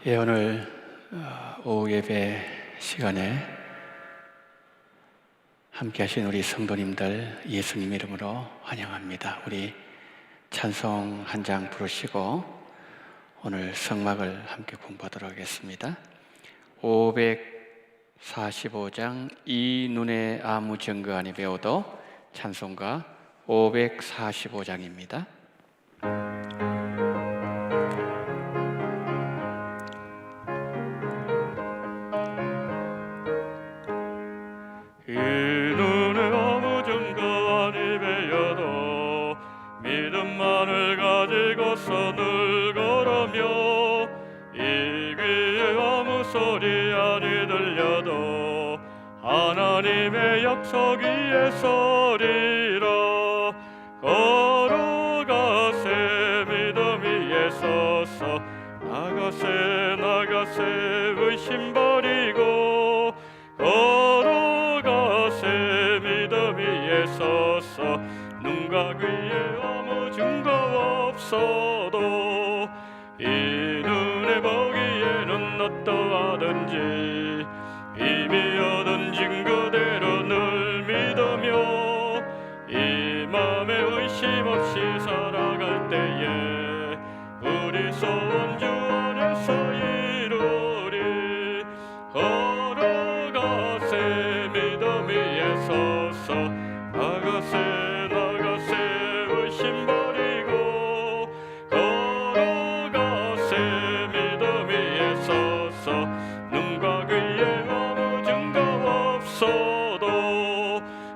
예, 오늘 오후 예배 시간에 함께 하신 우리 성도님들 예수님 이름으로 환영합니다. 우리 찬송 한 장 부르시고 오늘 성막을 함께 공부하도록 하겠습니다. 545장 이 눈에 아무 증거 아니 배워도 찬송가 545장입니다. 이 눈에 아무 증거 아니 배워도 믿음만을 가지고서 늘 걸으며 이 귀에 아무 소리 아니 들려도 하나님의 약속 위에 서리라. 걸어가세 믿음 위에 서서 나가세 의심 버리고 걸어가세 믿음 위에 서서 눈과 귀에 아무 증거 없어도 이 눈에 보기에는 어떠하든지 이미 얻은 증거대로 늘 믿으며 이 맘에 의심 없이 살아갈 때에 우리 소원 주 안에서 이루리. 걸어가세 믿음 위에 서서 나가세 의심 버리고 걸어가세 믿음 위에 서서 눈과 귀에 아무 증거 없어도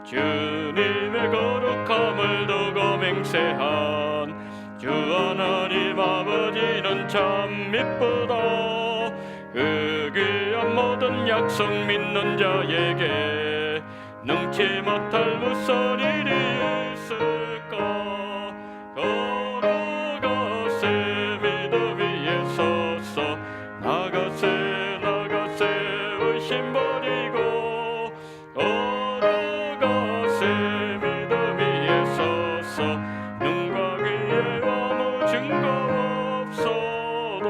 주님의 거룩함을 두고 맹세한 주 하나님 아버지는 참 미쁘다. 그 귀한 모든 약속 믿는 자에게 능치 못할 무슨 일이 있을까. 걸어가세 믿음 위에 서서 나가세 의심 버리고 걸어가세 믿음 위에 서서 눈과 귀에 아무 증거 없어도.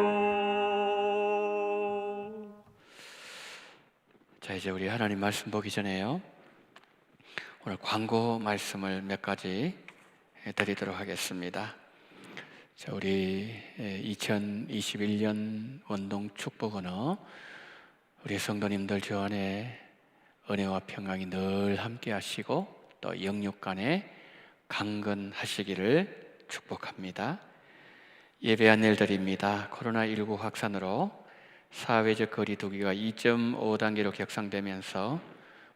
자, 이제 우리 하나님 말씀 보기 전에요, 오늘 광고 말씀을 몇 가지 드리도록 하겠습니다. 자, 우리 2021년 원동 축복 언어, 우리 성도님들 주 안에 은혜와 평강이 늘 함께 하시고 또 영육 간에 강건하시기를 축복합니다. 예배 안내를 드립니다. 코로나19 확산으로 사회적 거리 두기가 2.5단계로 격상되면서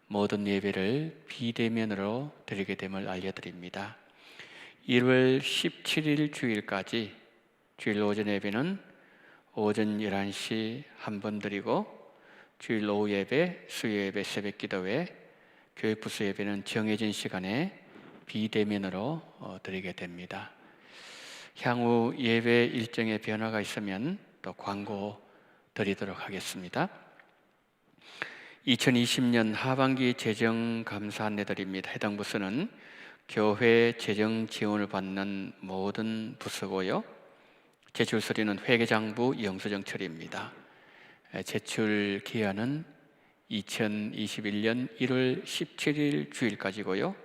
모든 예배를 비대면으로 드리게 됨을 알려드립니다. 1월 17일 주일까지 주일 오전 예배는 오전 11시 한 번 드리고 주일 오후 예배, 수요 예배, 새벽 기도회, 교회 부스 예배는 정해진 시간에 비대면으로 드리게 됩니다. 향후 예배 일정에 변화가 있으면 또 광고 드리도록 하겠습니다. 2020년 하반기 재정 감사 안내 드립니다. 해당 부서는 교회 재정 지원을 받는 모든 부서고요. 제출 서류는 회계장부 영수증 처리입니다. 제출 기한은 2021년 1월 17일 주일까지고요.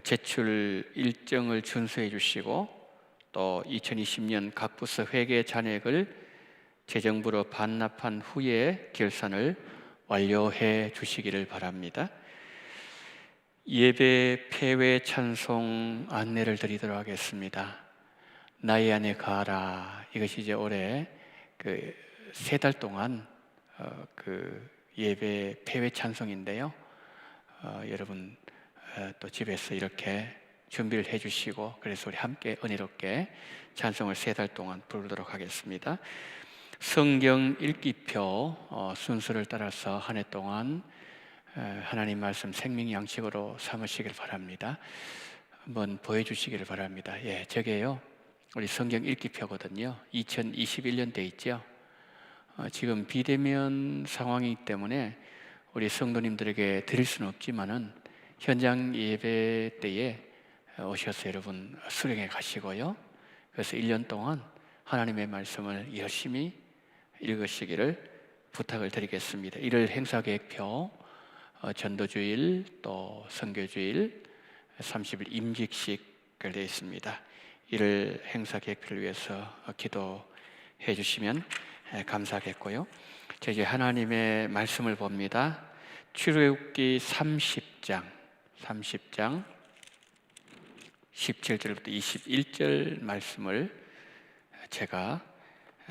제출 일정을 준수해 주시고 또 2020년 각 부서 회계 잔액을 재정부로 반납한 후에 결산을 완료해 주시기를 바랍니다. 예배 폐회 찬송 안내를 드리도록 하겠습니다. 나의 안에 가라, 이것이 이제 올해 세 달 동안 예배 폐회 찬송인데요. 여러분 또 집에서 이렇게 준비를 해주시고 그래서 우리 함께 은혜롭게 찬송을 세 달 동안 부르도록 하겠습니다. 성경 읽기표 순서를 따라서 한 해 동안 하나님 말씀 생명 양식으로 삼으시길 바랍니다. 한번 보여주시기를 바랍니다. 예, 저게요 우리 성경 읽기표거든요. 2021년 돼 있죠. 지금 비대면 상황이기 때문에 우리 성도님들에게 드릴 수는 없지만은 현장 예배 때에 오셔서 여러분 수령해 가시고요. 그래서 1년 동안 하나님의 말씀을 열심히 읽으시기를 부탁을 드리겠습니다. 1월 행사계획표, 전도주일, 또 선교주일, 30일 임직식을 되어 있습니다. 1월 행사계획표를 위해서 기도해 주시면 감사하겠고요. 자, 이제 하나님의 말씀을 봅니다. 출애굽기 30장 17절부터 21절 말씀을 제가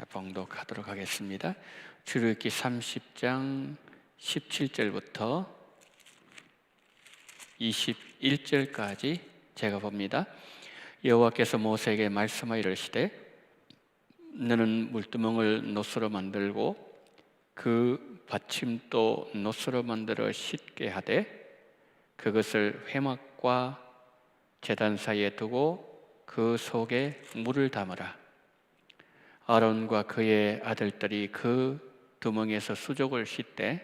봉독하도록 하겠습니다. 출애굽기 30장 17절부터 21절까지 제가 봅니다. 여호와께서 모세에게 말씀하여 이르시되 너는 물두멍을 노스로 만들고 그 받침도 노스로 만들어 싣게 하되 그것을 회막과 제단 사이에 두고 그 속에 물을 담으라. 아론과 그의 아들들이 그 두멍에서 수족을 씻되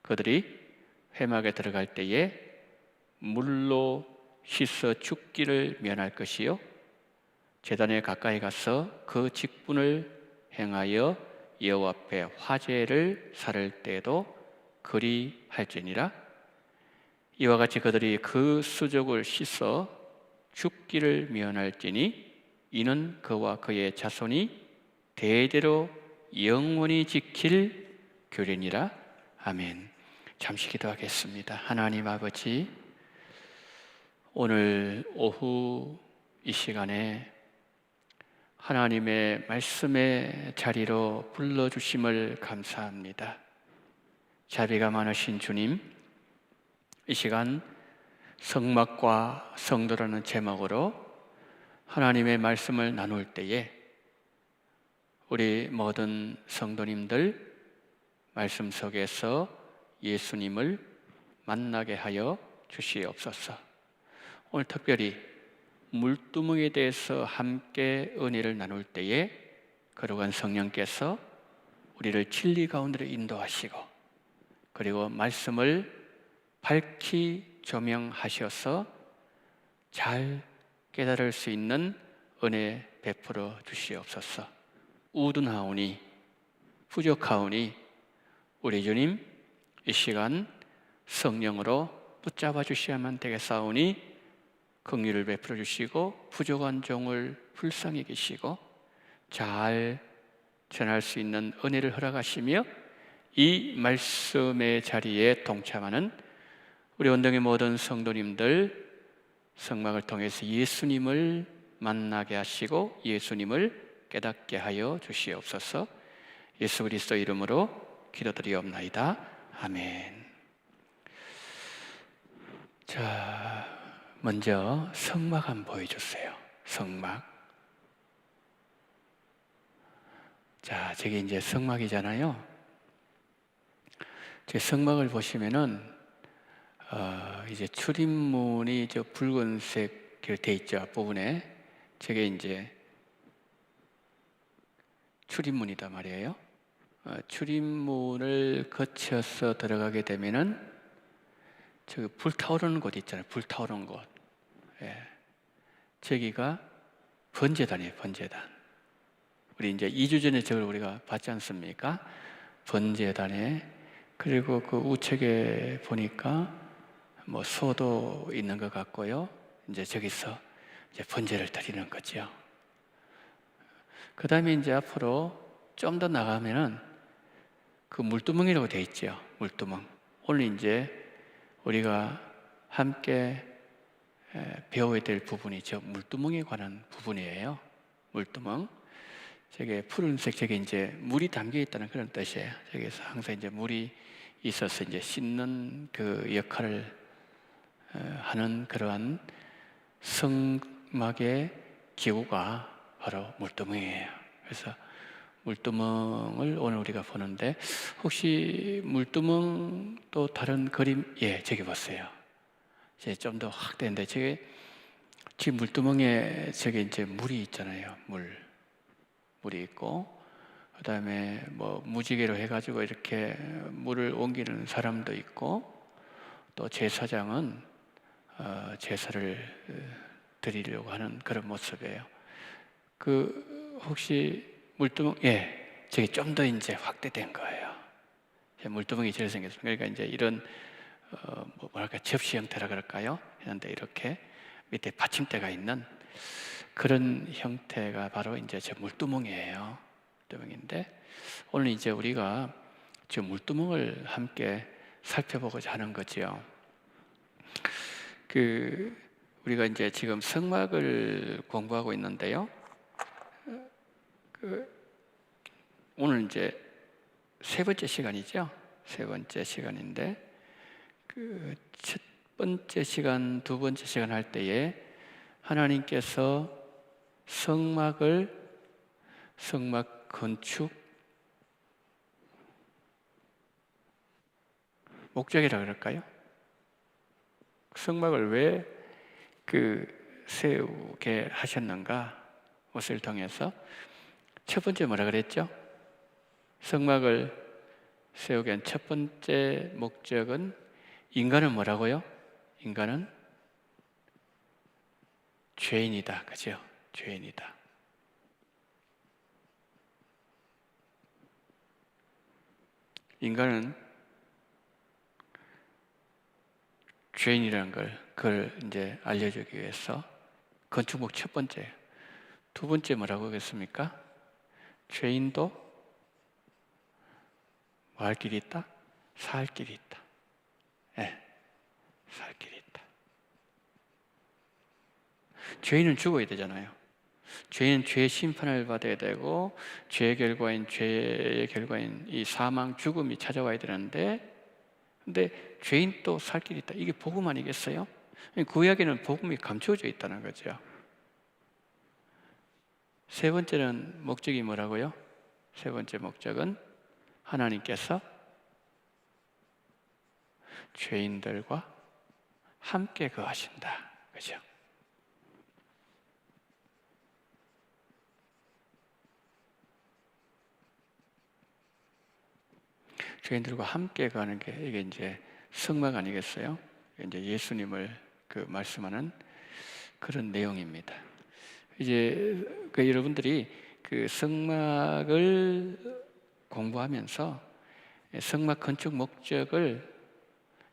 그들이 회막에 들어갈 때에 물로 씻어 죽기를 면할 것이요 제단에 가까이 가서 그 직분을 행하여 여호와 앞에 화제를 살을 때에도 그리 할지니라. 이와 같이 그들이 그 수족을 씻어 죽기를 면할지니 이는 그와 그의 자손이 대대로 영원히 지킬 규례니라. 아멘. 잠시 기도하겠습니다. 하나님 아버지, 오늘 오후 이 시간에 하나님의 말씀의 자리로 불러주심을 감사합니다. 자비가 많으신 주님, 이 시간 성막과 성도라는 제목으로 하나님의 말씀을 나눌 때에 우리 모든 성도님들 말씀 속에서 예수님을 만나게 하여 주시옵소서. 오늘 특별히 물두멍에 대해서 함께 은혜를 나눌 때에 거룩한 성령께서 우리를 진리 가운데로 인도하시고 그리고 말씀을 밝히 조명하셔서 잘 깨달을 수 있는 은혜 베풀어 주시옵소서. 우둔하오니 부족하오니 우리 주님 이 시간 성령으로 붙잡아 주셔야만 되겠사오니 긍휼을 베풀어 주시고 부족한 종을 불쌍히 계시고 잘 전할 수 있는 은혜를 허락하시며 이 말씀의 자리에 동참하는 우리 원동의 모든 성도님들 성막을 통해서 예수님을 만나게 하시고 예수님을 깨닫게 하여 주시옵소서. 예수 그리스도 이름으로 기도드리옵나이다. 아멘. 자, 먼저 성막 한번 보여주세요. 성막. 자, 저게 이제 성막이잖아요. 제 성막을 보시면은 이제 출입문이 저 붉은색으로 돼 있죠. 앞부분에. 저게 이제 출입문이다 말이에요. 출입문을 거쳐서 들어가게 되면은 저기 불타오르는 곳 있잖아요. 불타오르는 곳. 예. 저기가 번제단이에요. 번제단. 우리 이제 2주 전에 저걸 우리가 봤지 않습니까? 번제단에. 그리고 그 우측에 보니까 뭐 소도 있는 것 같고요. 이제 저기서 이제 번제를 드리는 거죠. 그 다음에 이제 앞으로 좀 더 나가면은 그 물두멍이라고 되어 있죠. 물두멍. 오늘 이제 우리가 함께 배워야 될 부분이 저 물두멍에 관한 부분이에요. 물두멍. 저게 푸른색, 저게 이제 물이 담겨 있다는 그런 뜻이에요. 저기서 항상 이제 물이 있어서 이제 씻는 그 역할을 하는 그러한 성막의 기구가 바로 물두멍이에요. 그래서 물두멍을 오늘 우리가 보는데 혹시 물두멍 또 다른 그림, 예, 저기 보세요. 이제 좀 더 확대인데 저게 지금 물두멍에 저게 이제 물이 있잖아요. 물이 있고 그 다음에 뭐 무지개로 해가지고 이렇게 물을 옮기는 사람도 있고 또 제사장은 제사를 드리려고 하는 그런 모습이에요. 그 혹시 물두멍, 예, 저게 좀 더 이제 확대된 거예요. 물두멍이 저렇게 생겼습니다. 그러니까 이제 이런 뭐랄까 접시 형태라 그럴까요? 했는데 이렇게 밑에 받침대가 있는 그런 형태가 바로 이제 저 물두멍이에요. 물두멍인데 오늘 이제 우리가 저 물두멍을 함께 살펴보고자 하는 거지요. 우리가 이제 지금 성막을 공부하고 있는데요. 오늘 이제 세 번째 시간이죠. 세 번째 시간인데 첫 번째 시간, 두 번째 시간 할 때에 하나님께서 성막 건축 목적이라 그럴까요? 성막을 왜 세우게 하셨는가? 것을 통해서 첫 번째 뭐라 그랬죠? 성막을 세우게 한 첫 번째 목적은 인간은 뭐라고요? 인간은 죄인이다. 그죠? 죄인이다. 인간은 죄인이라는 그걸 이제 알려주기 위해서 건축목 첫 번째, 두 번째 뭐라고 하겠습니까? 죄인도 뭐 할 길이 있다? 살 길이 있다. 살 길이 있다. 죄인은 죽어야 되잖아요. 죄인은 죄의 심판을 받아야 되고 죄의 결과인 이 사망, 죽음이 찾아와야 되는데 근데 죄인 또 살 길이 있다. 이게 복음 아니겠어요? 구약에는 복음이 감추어져 있다는 거죠. 세 번째는 목적이 뭐라고요? 세 번째 목적은 하나님께서 죄인들과 함께 거하신다. 그죠? 죄인들과 함께 거하는 게 이게 이제 성막 아니겠어요? 이제 예수님을 말씀하는 그런 내용입니다. 이제 여러분들이 성막을 공부하면서 성막 건축 목적을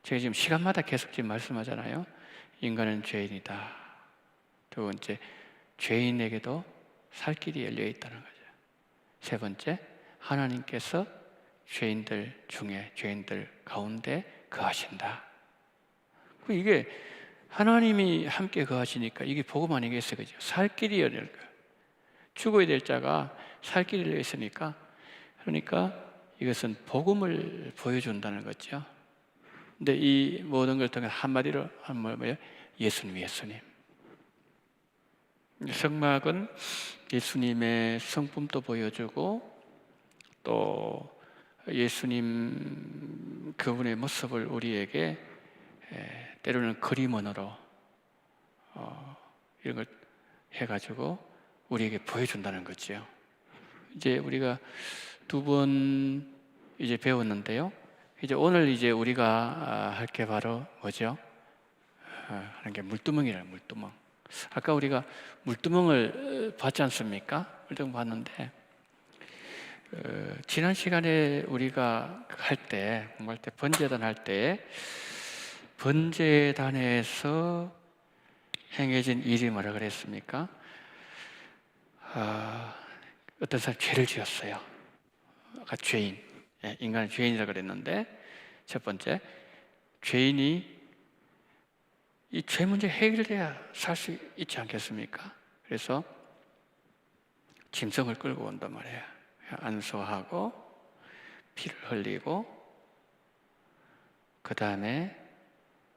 제가 지금 시간마다 계속 지금 말씀하잖아요. 인간은 죄인이다. 두 번째, 죄인에게도 살 길이 열려 있다는 거죠. 세 번째, 하나님께서 죄인들 중에, 죄인들 가운데 거하신다. 이게 하나님이 함께 거하시니까 이게 복음 아니겠어요? 그죠? 살 길이 열려 거예요. 죽어야 될 자가 살 길이 열려 있으니까, 그러니까 이것은 복음을 보여준다는 거죠. 근데 이 모든 걸 통해 한마디로 하면 뭐예요? 예수님. 성막은 예수님의 성품도 보여주고 또 예수님 그분의 모습을 우리에게 때로는 그림원으로 이런 걸 해가지고 우리에게 보여준다는 거죠. 이제 우리가 두 번 이제 배웠는데요. 이제 오늘 이제 우리가 할 게 바로 뭐죠? 하는 게 물두멍이라는 물두멍. 아까 우리가 물두멍을 봤지 않습니까? 물두멍 봤는데 지난 시간에 우리가 공부할 때 번제단 할 때 번제단에서 행해진 일이 뭐라 그랬습니까? 어떤 사람이 죄를 지었어요. 아까 죄인, 인간은 죄인이라고 그랬는데 첫 번째, 죄인이 이 죄 문제 해결돼야 살 수 있지 않겠습니까? 그래서 짐승을 끌고 온단 말이에요. 안수하고 피를 흘리고 그 다음에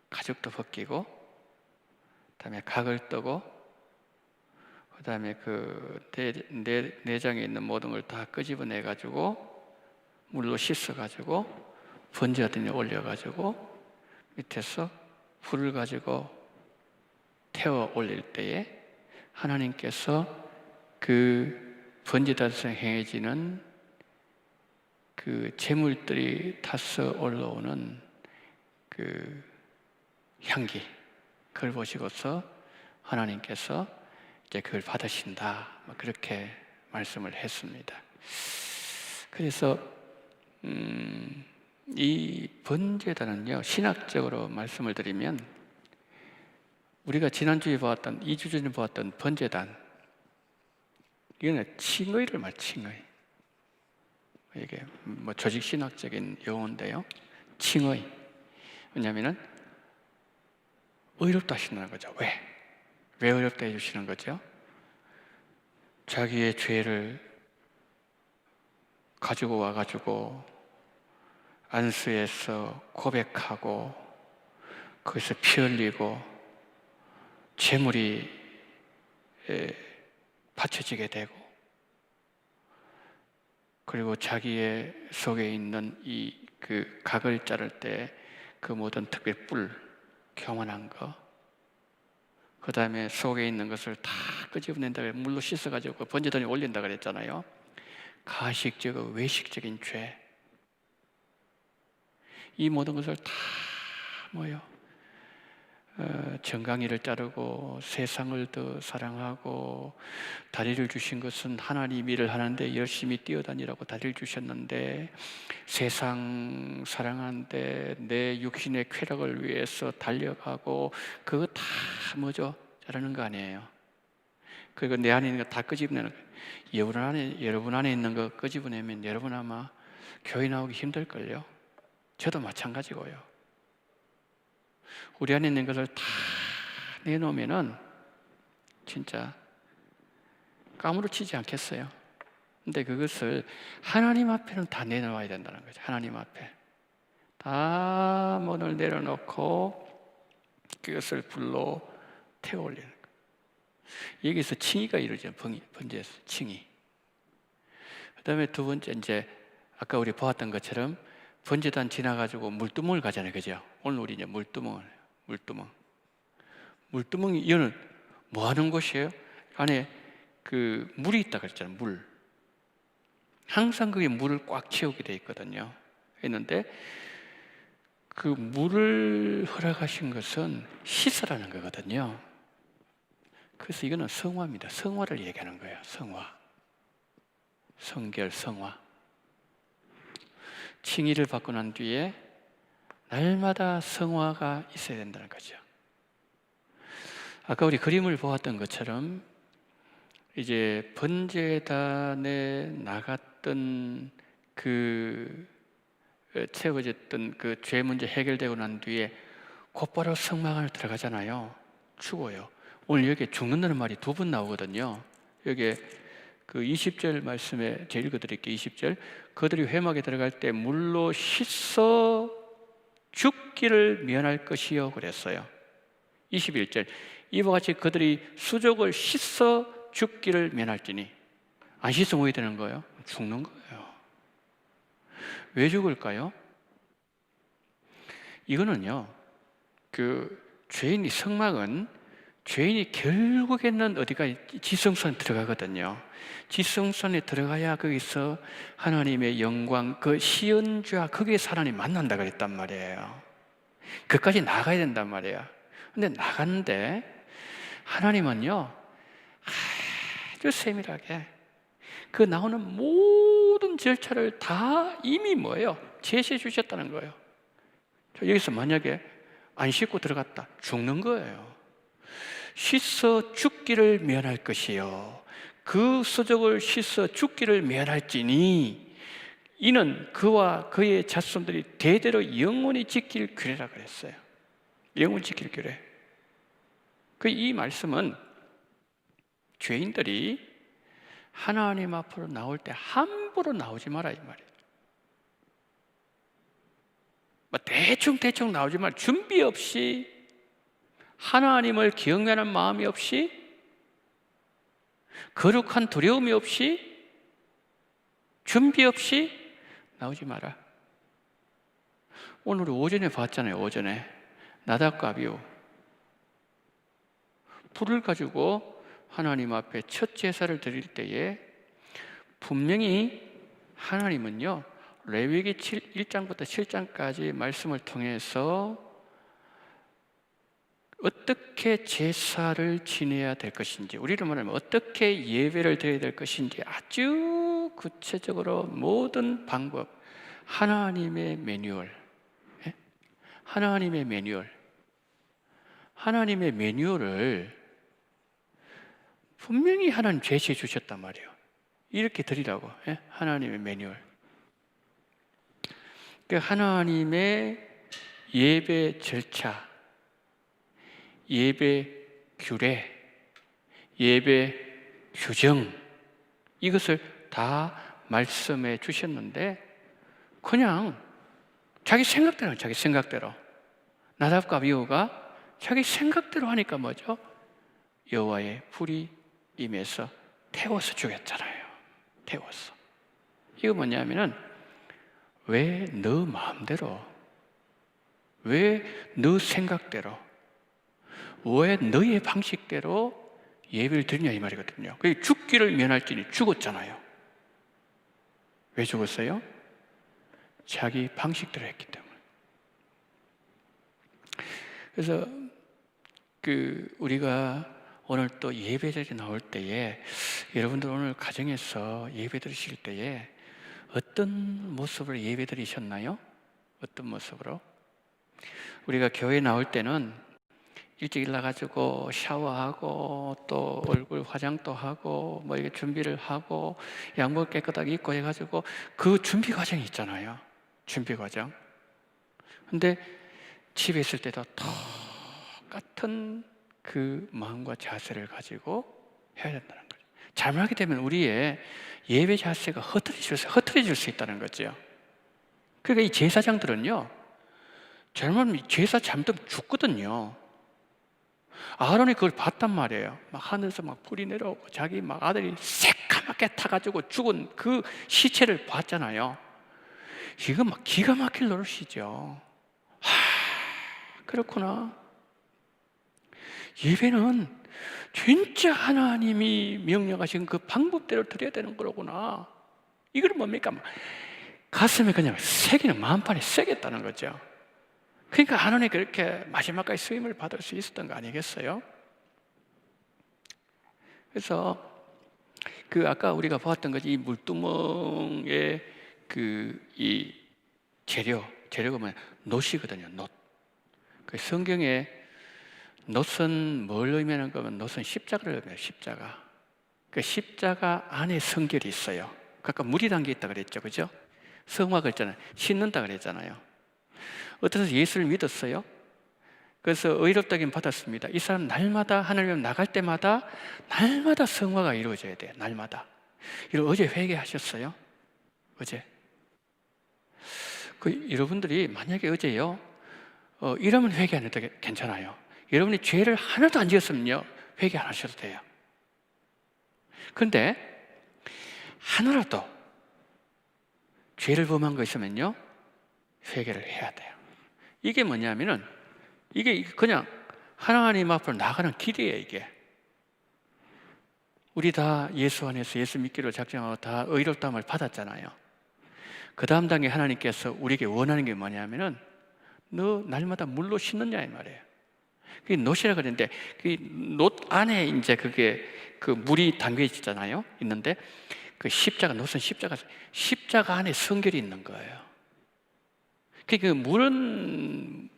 가죽도 벗기고 그 다음에 각을 뜨고 그 다음에 내장에 있는 모든 걸 다 끄집어내 가지고 물로 씻어 가지고 번제단에 올려 가지고 밑에서 불을 가지고 태워 올릴 때에 하나님께서 번제단에서 행해지는 제물들이 타서 올라오는 향기, 그걸 보시고서 하나님께서 이제 그걸 받으신다. 그렇게 말씀을 했습니다. 그래서 이 번제단은요, 신학적으로 말씀을 드리면 우리가 지난주에 보았던, 2주 전에 보았던 번제단, 이거는 칭의를 말, 칭의. 이게 뭐 조직 신학적인 용어인데요, 칭의. 왜냐하면은 의롭다 하신다는 거죠. 왜 어렵다 해주시는 거죠? 자기의 죄를 가지고 와가지고 안수에서 고백하고 거기서 피 흘리고 재물이 바쳐지게 되고, 그리고 자기의 속에 있는 이 그 각을 자를 때 그 모든 특별 뿔, 교만한 거, 그 다음에 속에 있는 것을 다 끄집어낸다고 물로 씻어가지고 번제단에 올린다 그랬잖아요. 가식적, 외식적인 죄, 이 모든 것을 다 뭐요? 정강이를 자르고 세상을 더 사랑하고, 다리를 주신 것은 하나님 일을 하는데 열심히 뛰어다니라고 다리를 주셨는데 세상 사랑하는데 내 육신의 쾌락을 위해서 달려가고, 그거 다 뭐죠? 자르는 거 아니에요. 그리고 내 안에 있는 거 다 끄집어내는 거예요. 여러분 안에 있는 거 끄집어내면 여러분 아마 교회 나오기 힘들걸요. 저도 마찬가지고요. 우리 안에 있는 것을 다 내놓으면은 진짜 까무러치지 않겠어요? 근데 그것을 하나님 앞에는 다 내놓아야 된다는 거죠. 하나님 앞에 다 문을 내려놓고 그것을 불로 태워 올리는 거예요. 여기서 칭의가 이루어져요. 번제에서 칭의. 그 다음에 두 번째, 이제 아까 우리 보았던 것처럼 번제단 지나가지고 물두멍을 가잖아요. 그죠? 오늘 우리 이제 물두멍이 이거는 뭐 하는 곳이에요? 안에 그 물이 있다 그랬잖아요. 물. 항상 그게 물을 꽉 채우게 돼 있거든요. 했는데 그 물을 허락하신 것은 씻으라는 거거든요. 그래서 이거는 성화입니다. 성화를 얘기하는 거예요. 성화. 성결, 성화. 칭의를 받고 난 뒤에 날마다 성화가 있어야 된다는 거죠. 아까 우리 그림을 보았던 것처럼 이제 번제단에 나갔던 그 채워졌던 그 죄 문제 해결되고 난 뒤에 곧바로 성막 안에 들어가잖아요. 죽어요. 오늘 여기에 죽는다는 말이 두 번 나오거든요. 여기에 그 20절 말씀에 제가 읽어드릴게요. 20절. 그들이 회막에 들어갈 때 물로 씻어 죽기를 면할 것이요 그랬어요. 21절. 이와 같이 그들이 수족을 씻어 죽기를 면할지니. 안 씻으면 뭐 되는 거예요? 죽는 거예요. 왜 죽을까요? 이거는요, 그 죄인이, 성막은 죄인이 결국에는 어디가 지성소에 들어가거든요. 지성소에 들어가야 거기서 하나님의 영광, 그 시恩좌, 거기에서 하나님 만난다 그랬단 말이에요. 그까지 나가야 된단 말이에요. 근데 나갔는데 하나님은요 아주 세밀하게 그 나오는 모든 절차를 다 이미 뭐예요? 제시해 주셨다는 거예요. 여기서 만약에 안 씻고 들어갔다 죽는 거예요. 씻어 죽기를 면할 것이요 그 수족을 씻어 죽기를 면할지니 이는 그와 그의 자손들이 대대로 영원히 지킬 규례라 그랬어요. 영원히 지킬 규례. 이 말씀은 죄인들이 하나님 앞으로 나올 때 함부로 나오지 마라 이 말이에요. 대충 나오지 말, 준비 없이, 하나님을 경외하는 마음이 없이, 거룩한 두려움이 없이, 준비 없이 나오지 마라. 오늘 오전에 봤잖아요. 오전에 나답과 아비후 불을 가지고 하나님 앞에 첫 제사를 드릴 때에 분명히 하나님은요 레위기 1장부터 7장까지 말씀을 통해서 어떻게 제사를 지내야 될 것인지, 우리로 말하면 어떻게 예배를 드려야 될 것인지 아주 구체적으로 모든 방법, 하나님의 매뉴얼, 예? 하나님의 매뉴얼, 하나님의 매뉴얼을 분명히 하나님 제시해 주셨단 말이에요. 이렇게 드리라고, 예? 하나님의 매뉴얼. 그 하나님의 예배 절차, 예배 규례, 예배 규정, 이것을 다 말씀해 주셨는데 그냥 자기 생각대로 나답과 아비후가 자기 생각대로 하니까 뭐죠? 여호와의 불이 임해서 태워서 죽였잖아요. 태워서. 이거 뭐냐면은 왜 너 마음대로, 왜 너 생각대로, 왜 너의 방식대로 예배를 드리냐 이 말이거든요. 그 죽기를 면할지니 죽었잖아요. 왜 죽었어요? 자기 방식대로 했기 때문에. 그래서 우리가 오늘 또 예배 자리에 나올 때에 여러분들 오늘 가정에서 예배 드리실 때에 어떤 모습으로 예배 드리셨나요? 어떤 모습으로? 우리가 교회 나올 때는 일찍 일어나가지고 샤워하고 또 얼굴 화장도 하고 뭐 이게 준비를 하고 양복 깨끗하게 입고 해가지고 그 준비 과정이 있잖아요. 준비 과정. 근데 집에 있을 때도 똑같은 그 마음과 자세를 가지고 해야 된다는 거죠. 잘못하게 되면 우리의 예배 자세가 흐트러질 수 있다는 거죠. 그러니까 이 제사장들은요, 잘못하면 제사 잘못하면 죽거든요. 아론이 그걸 봤단 말이에요. 막 하늘에서 막 불이 내려오고 자기 막 아들이 새까맣게 타가지고 죽은 그 시체를 봤잖아요. 이거 막 기가 막힐 노릇이죠. 그렇구나. 예배는 진짜 하나님이 명령하신 그 방법대로 드려야 되는 거로구나. 이걸 뭡니까? 가슴에 그냥 새기는 마음판에 새겼다는 거죠. 그러니까 하나님이 그렇게 마지막까지 쓰임을 받을 수 있었던 거 아니겠어요? 그래서 아까 우리가 보았던 거지, 이 물두멍의 이 재료가 뭐냐? 놋이거든요. 놋. 그 성경에 놋은 뭘 의미하는 거면 놋은 십자가를 의미해요. 십자가. 그 십자가 안에 성결이 있어요. 아까 물이 담겨 있다 그랬죠, 그죠? 성화 그랬잖아요. 씻는다 그랬잖아요. 어떤 사람 예수를 믿었어요. 그래서 의롭다긴 받았습니다. 이 사람 날마다 하나님 나갈 때마다 날마다 성화가 이루어져야 돼요. 날마다. 이거 어제 회개하셨어요? 어제? 여러분들이 만약에 어제요, 이러면 회개 안 해도 괜찮아요. 여러분이 죄를 하나도 안 지었으면요, 회개 안 하셔도 돼요. 그런데 하나라도 죄를 범한 거 있으면요, 회개를 해야 돼요. 이게 뭐냐면은 이게 그냥 하나님 앞으로 나가는 길이에요. 이게 우리 다 예수 안에서 예수 믿기로 작정하고 다 의롭다함을 받았잖아요. 그 다음 단계 하나님께서 우리에게 원하는 게 뭐냐면은 너 날마다 물로 씻느냐 이 말이에요. 그게 놋이라 그랬는데 그 놋 안에 이제 그게 그 물이 담겨 있잖아요. 있는데 그 놋은 십자가 안에 성결이 있는 거예요. 그 물은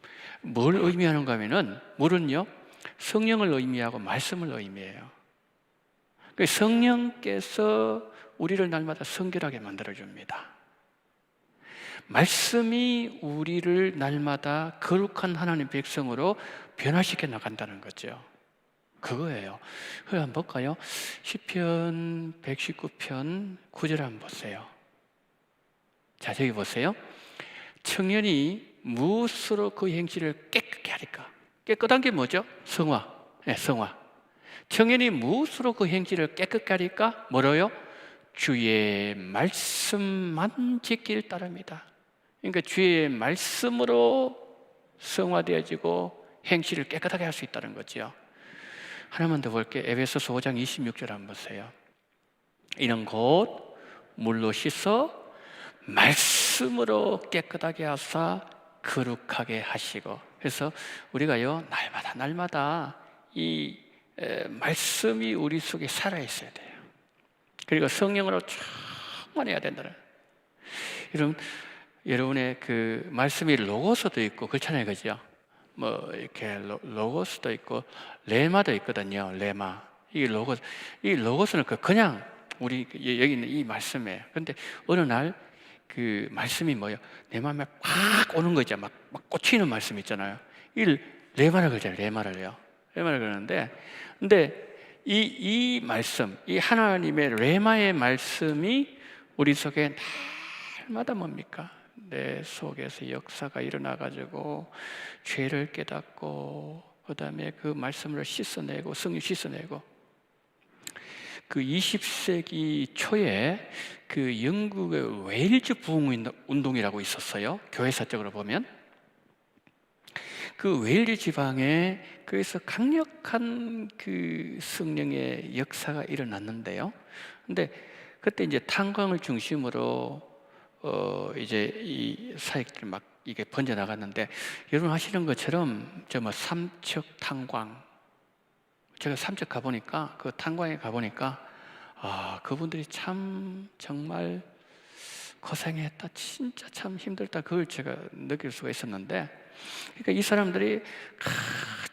뭘 의미하는가 하면은 물은요, 성령을 의미하고 말씀을 의미해요. 그 성령께서 우리를 날마다 성결하게 만들어줍니다. 말씀이 우리를 날마다 거룩한 하나님 백성으로 변화시켜 나간다는 거죠. 그거예요. 그걸 한번 볼까요? 시편 119편 9절 한번 보세요. 자, 저기 보세요. 청년이 무엇으로 그 행실을 깨끗게 하리까? 깨끗한 게 뭐죠? 성화. 네, 성화. 청년이 무엇으로 그 행실을 깨끗게 하리까? 뭐로요? 주의 말씀만 지킬 따릅니다. 그러니까 주의 말씀으로 성화되어지고 행실을 깨끗하게 할 수 있다는 거죠. 하나만 더 볼게요. 에베소서 5장 26절 한번 보세요. 이는 곧 물로 씻어 말씀으로 깨끗하게 하사 거룩하게 하시고. 그래서 우리가요, 날마다 이 말씀이 우리 속에 살아있어야 돼요. 그리고 성령으로 충만해야 된다는. 여러분의 그 말씀이 로고스도 있고 그렇잖아요, 그죠? 뭐 이렇게 로고스도 있고 레마도 있거든요. 레마. 이 로고스는 그냥 우리 여기 있는 이 말씀이에요. 근데 어느 날 그 말씀이 뭐예요? 내 마음에 팍 오는 거 있잖아요. 막 꽂히는 말씀 있잖아요. 이 레마를 그러잖아요. 레마를요. 레마를 그러는데, 근데 이 말씀, 이 하나님의 레마의 말씀이 우리 속에 날마다 뭡니까? 내 속에서 역사가 일어나가지고 죄를 깨닫고 그 다음에 그 말씀을 씻어내고 성령 씻어내고. 그 20세기 초에 그 영국의 웨일즈 부흥 운동이라고 있었어요. 교회사적으로 보면 그 웨일즈 지방에 그래서 강력한 그 성령의 역사가 일어났는데요. 근데 그때 이제 탄광을 중심으로 이제 이 사역들 막 이게 번져 나갔는데, 여러분 하시는 것처럼 저 뭐 삼척 탄광, 제가 삼척 가보니까 그 탄광에 가보니까 그분들이 참 정말 고생했다, 진짜 참 힘들다, 그걸 제가 느낄 수가 있었는데, 그러니까 이 사람들이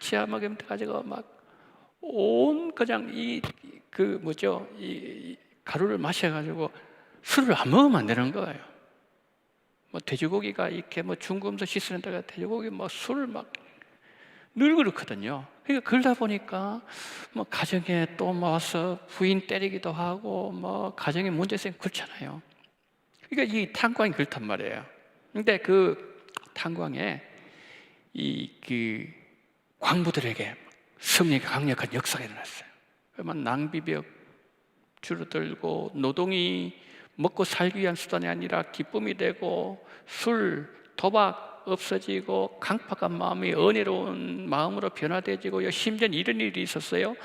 지하막에 가지고 막 온 그냥 이 가루를 마셔가지고 술을 안 먹으면 안 되는 거예요. 뭐 돼지고기가 이렇게 뭐 중금속 씻는 데가 돼지고기 뭐 술을 막 늘 그렇거든요. 그러니까 그러다 보니까 뭐 가정에 또 와서 부인 때리기도 하고 뭐 가정에 문제 생기고 그렇잖아요. 그러니까 이 탄광이 그렇단 말이에요. 근데 그 탄광에 그 광부들에게 성령의 강력한 역사가 일어났어요. 그러면 낭비벽 줄어들고 노동이 먹고 살기 위한 수단이 아니라 기쁨이 되고 술, 도박 없어지고 강팍한 마음이 은혜로운 마음으로 변화되지고, 심지어 이런 일이 있었어요.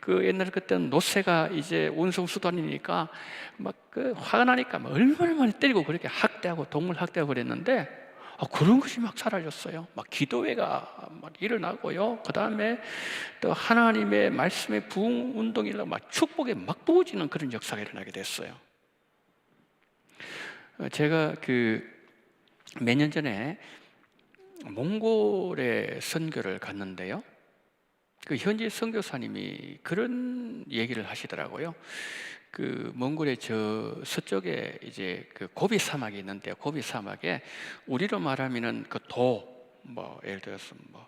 그 옛날 그때는 노세가 이제 운송 수단이니까 막 그 화가 나니까 막 얼마나 많이 때리고 그렇게 학대하고 동물 학대하고 그랬는데 그런 것이 막 사라졌어요. 막 기도회가 막 일어나고요. 그 다음에 또 하나님의 말씀의 부흥 운동이라 막 축복에 막 부어지는 그런 역사가 일어나게 됐어요. 제가 그 몇 년 전에 몽골에 선교를 갔는데요. 그 현지 선교사님이 그런 얘기를 하시더라고요. 그 몽골의 저 서쪽에 이제 그 고비 사막이 있는데, 고비 사막에 우리로 말하면은 그 뭐 예를 들어서 뭐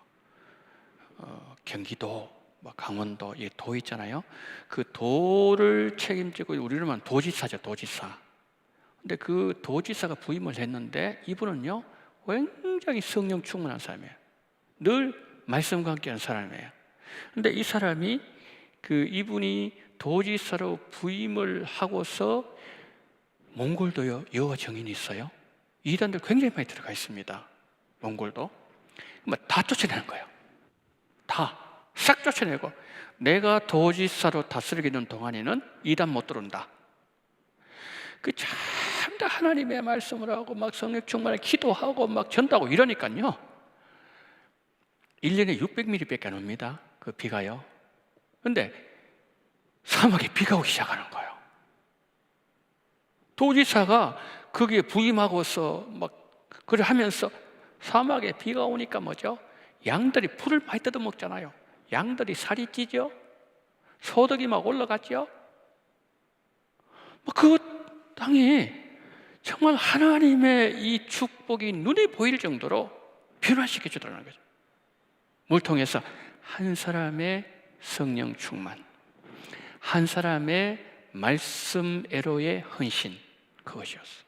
경기도, 뭐 강원도 이 도 있잖아요. 그 도를 책임지고 우리로 말하면 도지사죠, 도지사. 근데 그 도지사가 부임을 했는데 이분은요 굉장히 성령 충만한 사람이에요. 늘 말씀과 함께하는 사람이에요. 근데 이 사람이 이분이 도지사로 부임을 하고서 몽골도요 여호와 증인이 있어요. 이단들 굉장히 많이 들어가 있습니다. 몽골도 다 쫓아내는 거예요. 다 싹 쫓아내고, 내가 도지사로 다스리게 된 동안에는 이단 못 들어온다. 참 다 하나님의 말씀을 하고 막 성령 충만에 기도하고 막 전도하고 이러니까요 1년에 600mm밖에 안 옵니다. 그 비가요. 근데 사막에 비가 오기 시작하는 거예요. 도지사가 거기에 부임하고서 막 그걸 하면서 사막에 비가 오니까 뭐죠? 양들이 풀을 많이 뜯어 먹잖아요. 양들이 살이 찌죠. 소득이 막 올라갔죠. 그 땅이 정말 하나님의 이 축복이 눈에 보일 정도로 변화시켜 주더라는 거죠. 뭘 통해서? 한 사람의 성령 충만, 한 사람의 말씀애로의 헌신, 그것이었어.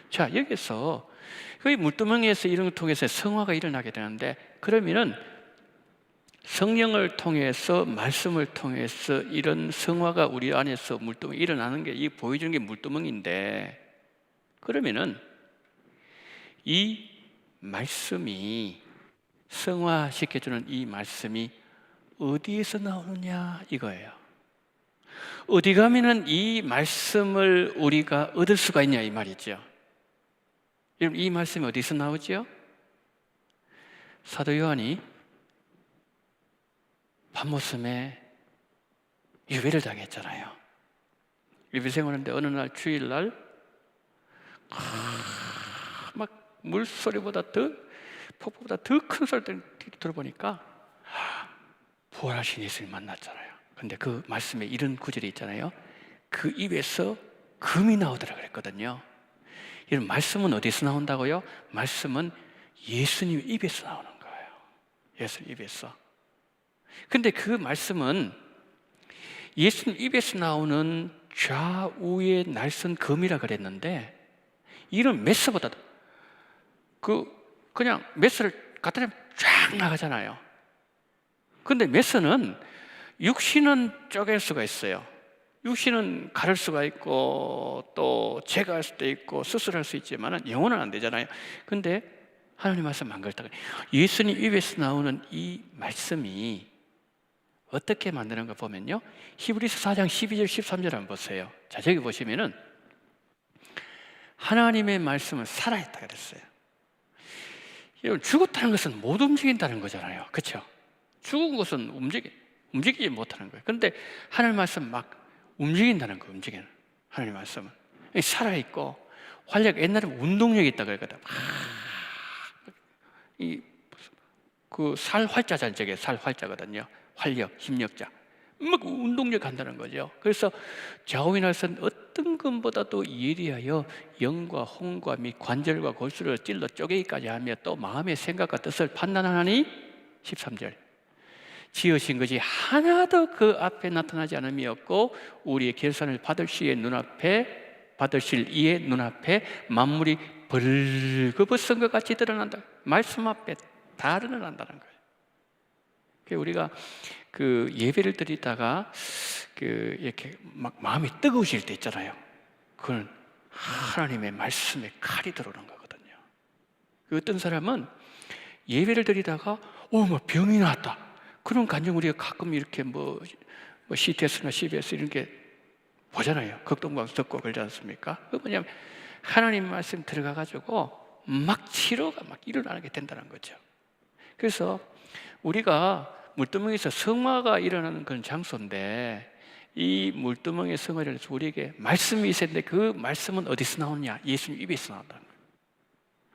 자, 여기서 그 물두멍에서 이런 걸 통해서 성화가 일어나게 되는데, 그러면은 성령을 통해서 말씀을 통해서 이런 성화가 우리 안에서 물두멍이 일어나는 게, 이 보여주는 게 물두멍인데, 그러면은 이 말씀이 성화시켜주는 이 말씀이 어디에서 나오느냐 이거예요. 어디 가면은 이 말씀을 우리가 얻을 수가 있냐 이 말이죠. 여러분, 이 말씀이 어디서 나오죠? 사도 요한이 밤모섬에 유배를 당했잖아요. 예배 생활하는데 어느 날 주일날 막 물소리보다 더 폭포보다 더 큰 소리 들어보니까 부활하신 예수님 만났잖아요. 근데 그 말씀에 이런 구절이 있잖아요. 그 입에서 금이 나오더라 그랬거든요. 이런 말씀은 어디서 나온다고요? 말씀은 예수님 입에서 나오는 거예요. 예수님 입에서. 근데 그 말씀은 예수님 입에서 나오는 좌우의 날선 금이라 그랬는데, 이런 메스보다도 그냥 메스를 갖다 대면 쫙 나가잖아요. 근데 메스는 육신은 쪼갤 수가 있어요. 육신은 가를 수가 있고 또 제거할 수도 있고 수술할 수 있지만 영혼은 안 되잖아요. 근데 하나님 말씀 안 그렇다. 예수님 입에서 나오는 이 말씀이 어떻게 만드는 거 보면요, 히브리서 4장 12절 13절 한번 보세요. 자, 저기 보시면은 하나님의 말씀은 살아있다 그랬어요. 여러분, 죽었다는 것은 못 움직인다는 거잖아요. 그렇죠? 죽은 것은 움직이지 못하는 거예요. 그런데 하나님 말씀 막 움직인다는 거예요. 움직이는 하나님 말씀은 살아있고 활력, 옛날에 운동력이 있다 그랬거든. 그 살활자잖아요. 저게 살활자거든요. 활력, 힘력자. 막 운동력 한다는 거죠. 그래서 좌우의 날선 어떤 것보다도 예리하여 영과 홍과 및 관절과 골수를 찔러 쪼개기까지 하며 또 마음의 생각과 뜻을 판단하나니 13절 지으신 것이 하나도 그 앞에 나타나지 않음이 없고 우리의 결산을 받으실 이의 눈앞에 만물이 벌거벗은 것 같이 드러난다. 말씀 앞에 다 드러난다는 거예요. 우리가 그 예배를 드리다가 이렇게 막 마음이 뜨거우실 때 있잖아요. 그건 하나님의 말씀에 칼이 들어오는 거거든요. 어떤 사람은 예배를 드리다가 뭐 병이 났다. 그런 간증 우리가 가끔 이렇게 뭐 CTS나 CBS 이런 게 보잖아요. 극동방 듣고 그러지 않습니까? 그 뭐냐면 하나님 말씀 들어가가지고 막 치료가 막 일어나게 된다는 거죠. 그래서 우리가 물두멍에서 성화가 일어나는 그런 장소인데, 이 물두멍의 성화를 해서 우리에게 말씀이 있었는데 그 말씀은 어디서 나오느냐? 예수님 입에서 나온다는 거예요.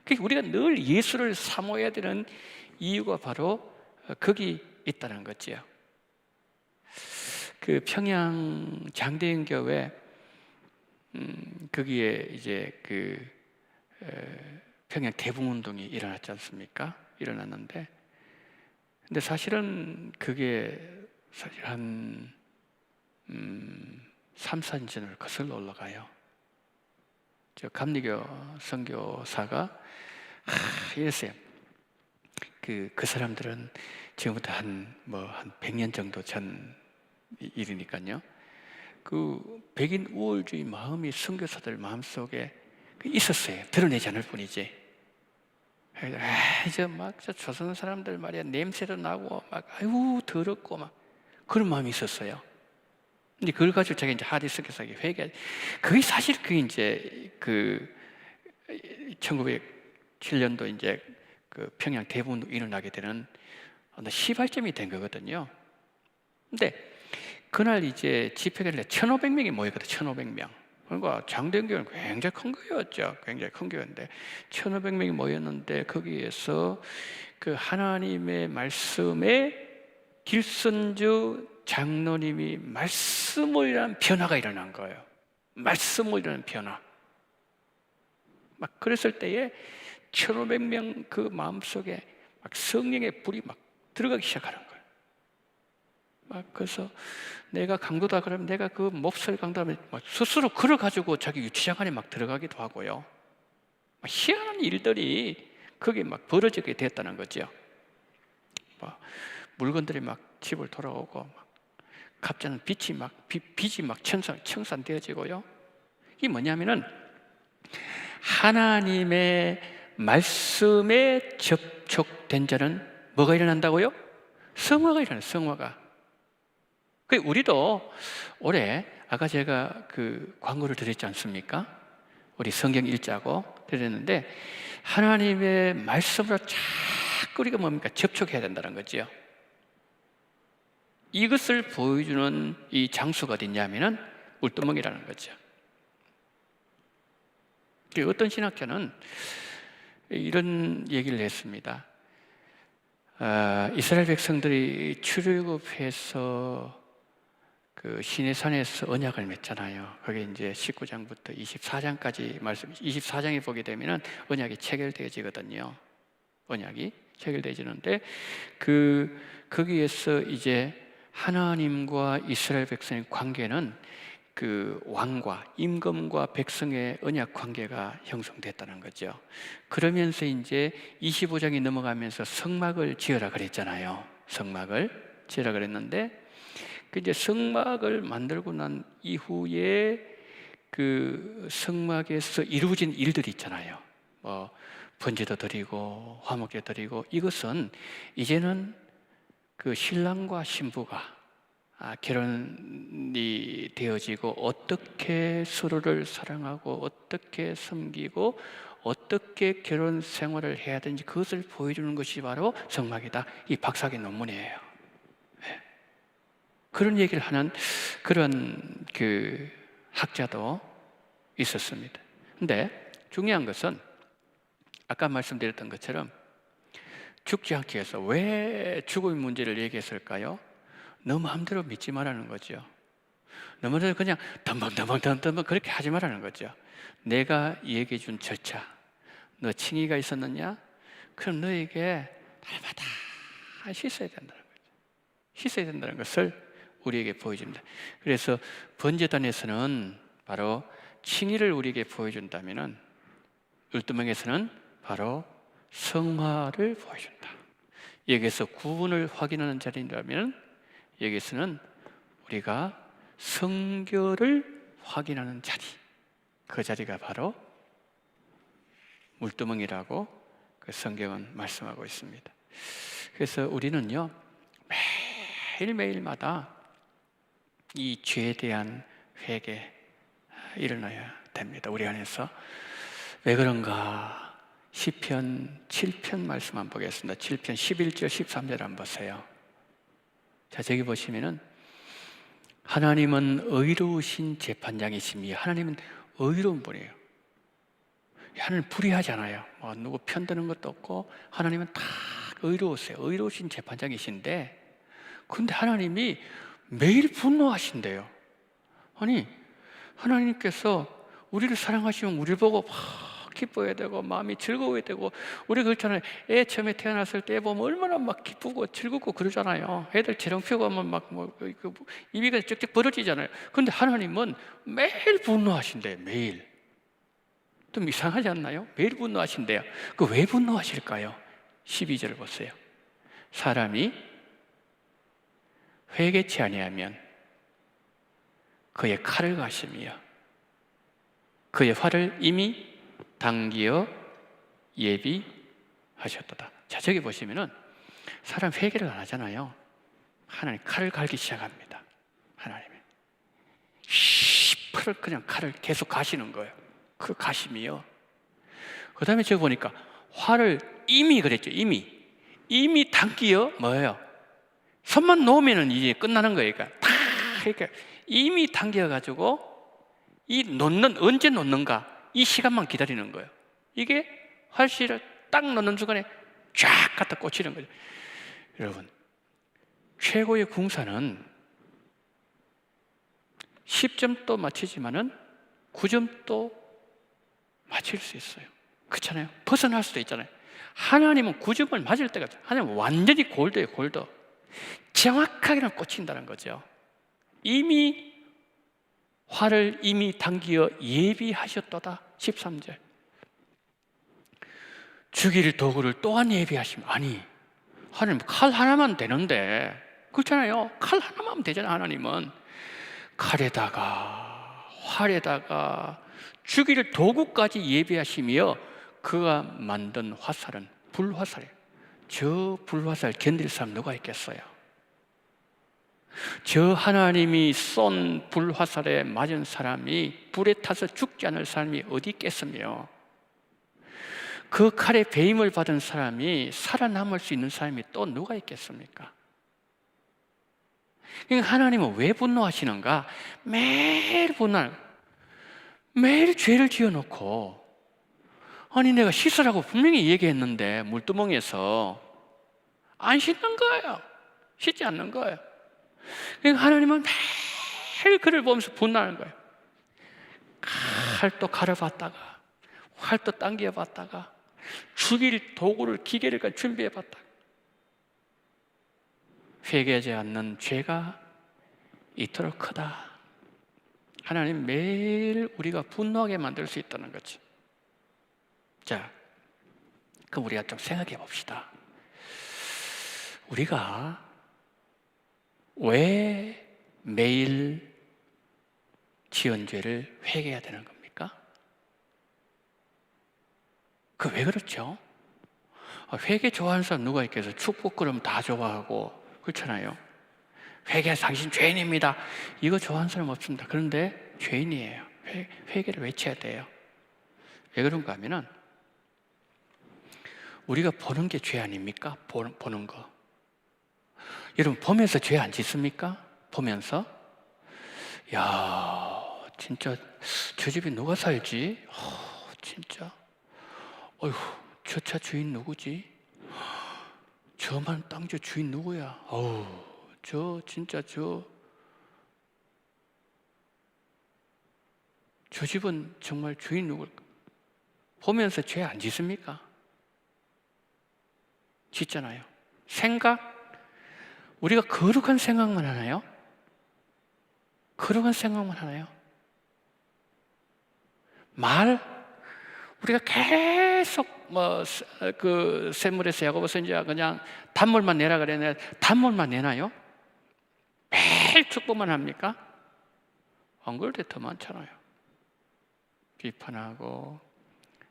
그러니까 우리가 늘 예수를 사모해야 되는 이유가 바로 거기 있다는 거죠. 그 평양 장대인 교회 거기에 이제 평양 대붕운동이 일어났지 않습니까? 일어났는데, 근데 사실은 그게 사실 한 3, 4년 전을 거슬러 올라가요. 저 감리교 선교사가 이랬어요. 그 사람들은 지금부터 한 100년 정도 전 일이니까요. 그 백인 우월주의 마음이 선교사들 마음속에 있었어요. 드러내지 않을 뿐이지. 저 조선 사람들 말이야, 냄새도 나고 막 아유 더럽고 막 그런 마음이 있었어요. 근데 그걸 가지고 제가 이제 하디 선교사에게 회개. 그게 사실 이제 1907년도 이제 그 평양 대부분 일어나게 되는 시발점이 된 거거든요. 근데 그날 이제 집회가 1,500명이 모였거든요. 1,500명. 그러니까 장대교회는 굉장히 큰 교회였죠. 굉장히 큰 교회인데 1,500명이 모였는데 거기에서 그 하나님의 말씀에 길선주 장로님이 말씀이라는 변화가 일어난 거예요. 말씀이라는 변화. 막 그랬을 때에 1,500명 그 마음속에 막 성령의 불이 막 들어가기 시작하는 거예요. 막 그래서 내가 강도다 그러면 내가 그 몹쓸 강도하면 스스로 걸어가지고 자기 유치장 안에 막 들어가기도 하고요. 막 희한한 일들이 거기에 막 벌어지게 됐다는 거죠. 물건들이 막 집을 돌아오고 막 갑자기 빚이 막 청산되어지고요. 이게 뭐냐면은 하나님의 말씀에 접촉된 자는 뭐가 일어난다고요? 성화가 일어나요. 성화가. 우리도 올해 아까 제가 그 광고를 드렸지 않습니까? 우리 성경 읽자고 드렸는데 하나님의 말씀으로 자꾸 우리가 뭡니까? 접촉해야 된다는 거죠. 이것을 보여주는 이 장소가 어디냐면은 물두멍이라는 거죠. 어떤 신학자는 이런 얘기를 했습니다. 이스라엘 백성들이 출애굽해서 그 시내산에서 언약을 맺잖아요. 그게 이제 19장부터 24장까지 말씀, 24장에 보게 되면은 언약이 체결되어지거든요. 언약이 체결되어지는데 거기에서 이제 하나님과 이스라엘 백성의 관계는 그 왕과 임금과 백성의 언약 관계가 형성됐다는 거죠. 그러면서 이제 25장이 넘어가면서 성막을 지어라 그랬잖아요. 성막을 지어라 그랬는데 그 이제 성막을 만들고 난 이후에 그 성막에서 이루어진 일들이 있잖아요. 뭐 번제도 드리고 화목제 드리고, 이것은 이제는 그 신랑과 신부가 결혼이 되어지고 어떻게 서로를 사랑하고 어떻게 섬기고 어떻게 결혼 생활을 해야 되는지 그것을 보여주는 것이 바로 성막이다. 이 박사학위 논문이에요. 그런 얘기를 하는 그런 그 학자도 있었습니다. 근데 중요한 것은 아까 말씀드렸던 것처럼 죽지 않기 위해서 왜 죽음의 문제를 얘기했을까요? 너 마음대로 믿지 말라는 거죠. 너 마음대로 그냥 덤벙 그렇게 하지 말라는 거죠. 내가 얘기해 준 절차, 너 칭의가 있었느냐? 그럼 너에게 날마다 씻어야 된다는 거죠. 씻어야 된다는 것을 우리에게 보여줍니다. 그래서 번제단에서는 바로 칭의를 우리에게 보여준다면은 울두멍에서는 바로 성화를 보여준다. 여기서 구분을 확인하는 자리라면 여기서는 우리가 성결을 확인하는 자리, 그 자리가 바로 물두멍이라고 그 성경은 말씀하고 있습니다. 그래서 우리는요 매일매일마다 이 죄에 대한 회개 일어나야 됩니다. 우리 안에서. 왜 그런가? 시편 7편 말씀 한번 보겠습니다. 7편 11절 13절 한번 보세요. 자, 저기 보시면은 하나님은 의로우신 재판장이시며, 하나님은 의로운 분이에요. 하나님 불의하잖아요. 뭐 누구 편드는 것도 없고 하나님은 다 의로우세요. 의로우신 재판장이신데, 근데 하나님이 매일 분노하신대요. 아니, 하나님께서 우리를 사랑하시면 우리를 보고 막 기뻐해야 되고 마음이 즐거워야 되고, 우리가 그렇잖아요. 애 처음에 태어났을 때 보면 얼마나 막 기쁘고 즐겁고 그러잖아요. 애들 재롱 피우고 하면 막 입이 그냥 쩍쩍 벌어지잖아요. 근데 하나님은 매일 분노하신대요. 매일. 좀 이상하지 않나요? 매일 분노하신대요. 그 왜 분노하실까요? 12절을 보세요. 사람이 회개치 아니하면 그의 칼을 가시며 그의 활을 이미 당기어 예비하셨도다. 자, 저기 보시면은 사람 회개를 안 하잖아요. 하나님 칼을 갈기 시작합니다. 하나님이 시퍼를 그냥 칼을 계속 가시는 거예요. 그 가심이요. 그 다음에 저기 보니까 활을 이미 그랬죠. 이미 당기어 뭐예요? 손만 놓으면은 이제 끝나는 거예요. 그러니까 다 이렇게 이미 당겨가지고 언제 놓는가? 이 시간만 기다리는 거예요. 이게 활실을 딱 넣는 순간에 쫙 갖다 꽂히는 거죠. 여러분, 최고의 궁사는 10점도 맞히지만은 9점도 맞힐 수 있어요. 그렇잖아요. 벗어날 수도 있잖아요. 하나님은 9점을 맞을 때가 있어요. 하나님은 완전히 골드예요. 골드. 정확하게는 꽂힌다는 거죠. 이미 활을 이미 당기어 예비하셨도다. 13절. 죽일 도구를 또한 예비하시면, 아니 하나님 칼 하나만 되는데, 그렇잖아요. 칼 하나만 하면 되잖아요. 하나님은 칼에다가 활에다가 죽일 도구까지 예비하시며 그가 만든 화살은 불화살이에요. 저 불화살 견딜 사람 누가 있겠어요? 저 하나님이 쏜 불화살에 맞은 사람이, 불에 타서 죽지 않을 사람이 어디 있겠으며, 그 칼에 배임을 받은 사람이 살아남을 수 있는 사람이 또 누가 있겠습니까? 그러니까 하나님은 왜 분노하시는가? 매일 분노하는 거예요. 매일 죄를 지어놓고, 아니 내가 씻으라고 분명히 얘기했는데 물두멍에서 안 씻는 거예요. 씻지 않는 거예요. 그러니까 하나님은 매일 그를 보면서 분노하는 거예요. 칼도 갈아봤다가, 활도 당겨봤다가, 죽일 도구를, 기계를 준비해봤다가, 회개하지 않는 죄가 이토록 크다. 하나님 매일 우리가 분노하게 만들 수 있다는 거죠. 자, 그럼 우리가 좀 생각해 봅시다. 우리가 왜 매일 지은 죄를 회개해야 되는 겁니까? 그 왜 그렇죠? 회개 좋아하는 사람 누가 있겠어요? 축복 그러면 다 좋아하고 그렇잖아요. 회개 당신 죄인입니다. 이거 좋아하는 사람 없습니다. 그런데 죄인이에요. 회개를 외쳐야 돼요. 왜 그런가 하면은 우리가 보는 게 죄 아닙니까? 보는 거. 여러분 보면서 죄 안 짓습니까? 보면서 야 진짜 저 집에 누가 살지? 진짜 어휴 저 차 주인 누구지? 저만 땅주 주인 누구야? 어우 저 진짜 저 집은 정말 주인 누굴까? 보면서 죄 안 짓습니까? 짓잖아요. 생각? 우리가 거룩한 생각만 하나요? 거룩한 생각만 하나요? 말? 우리가 계속 그 샘물에서 야고보서 이제 그냥 단물만 내라 그랬는데 단물만 내나요? 매일 축복만 합니까? 안 그럴 때 더 많잖아요. 비판하고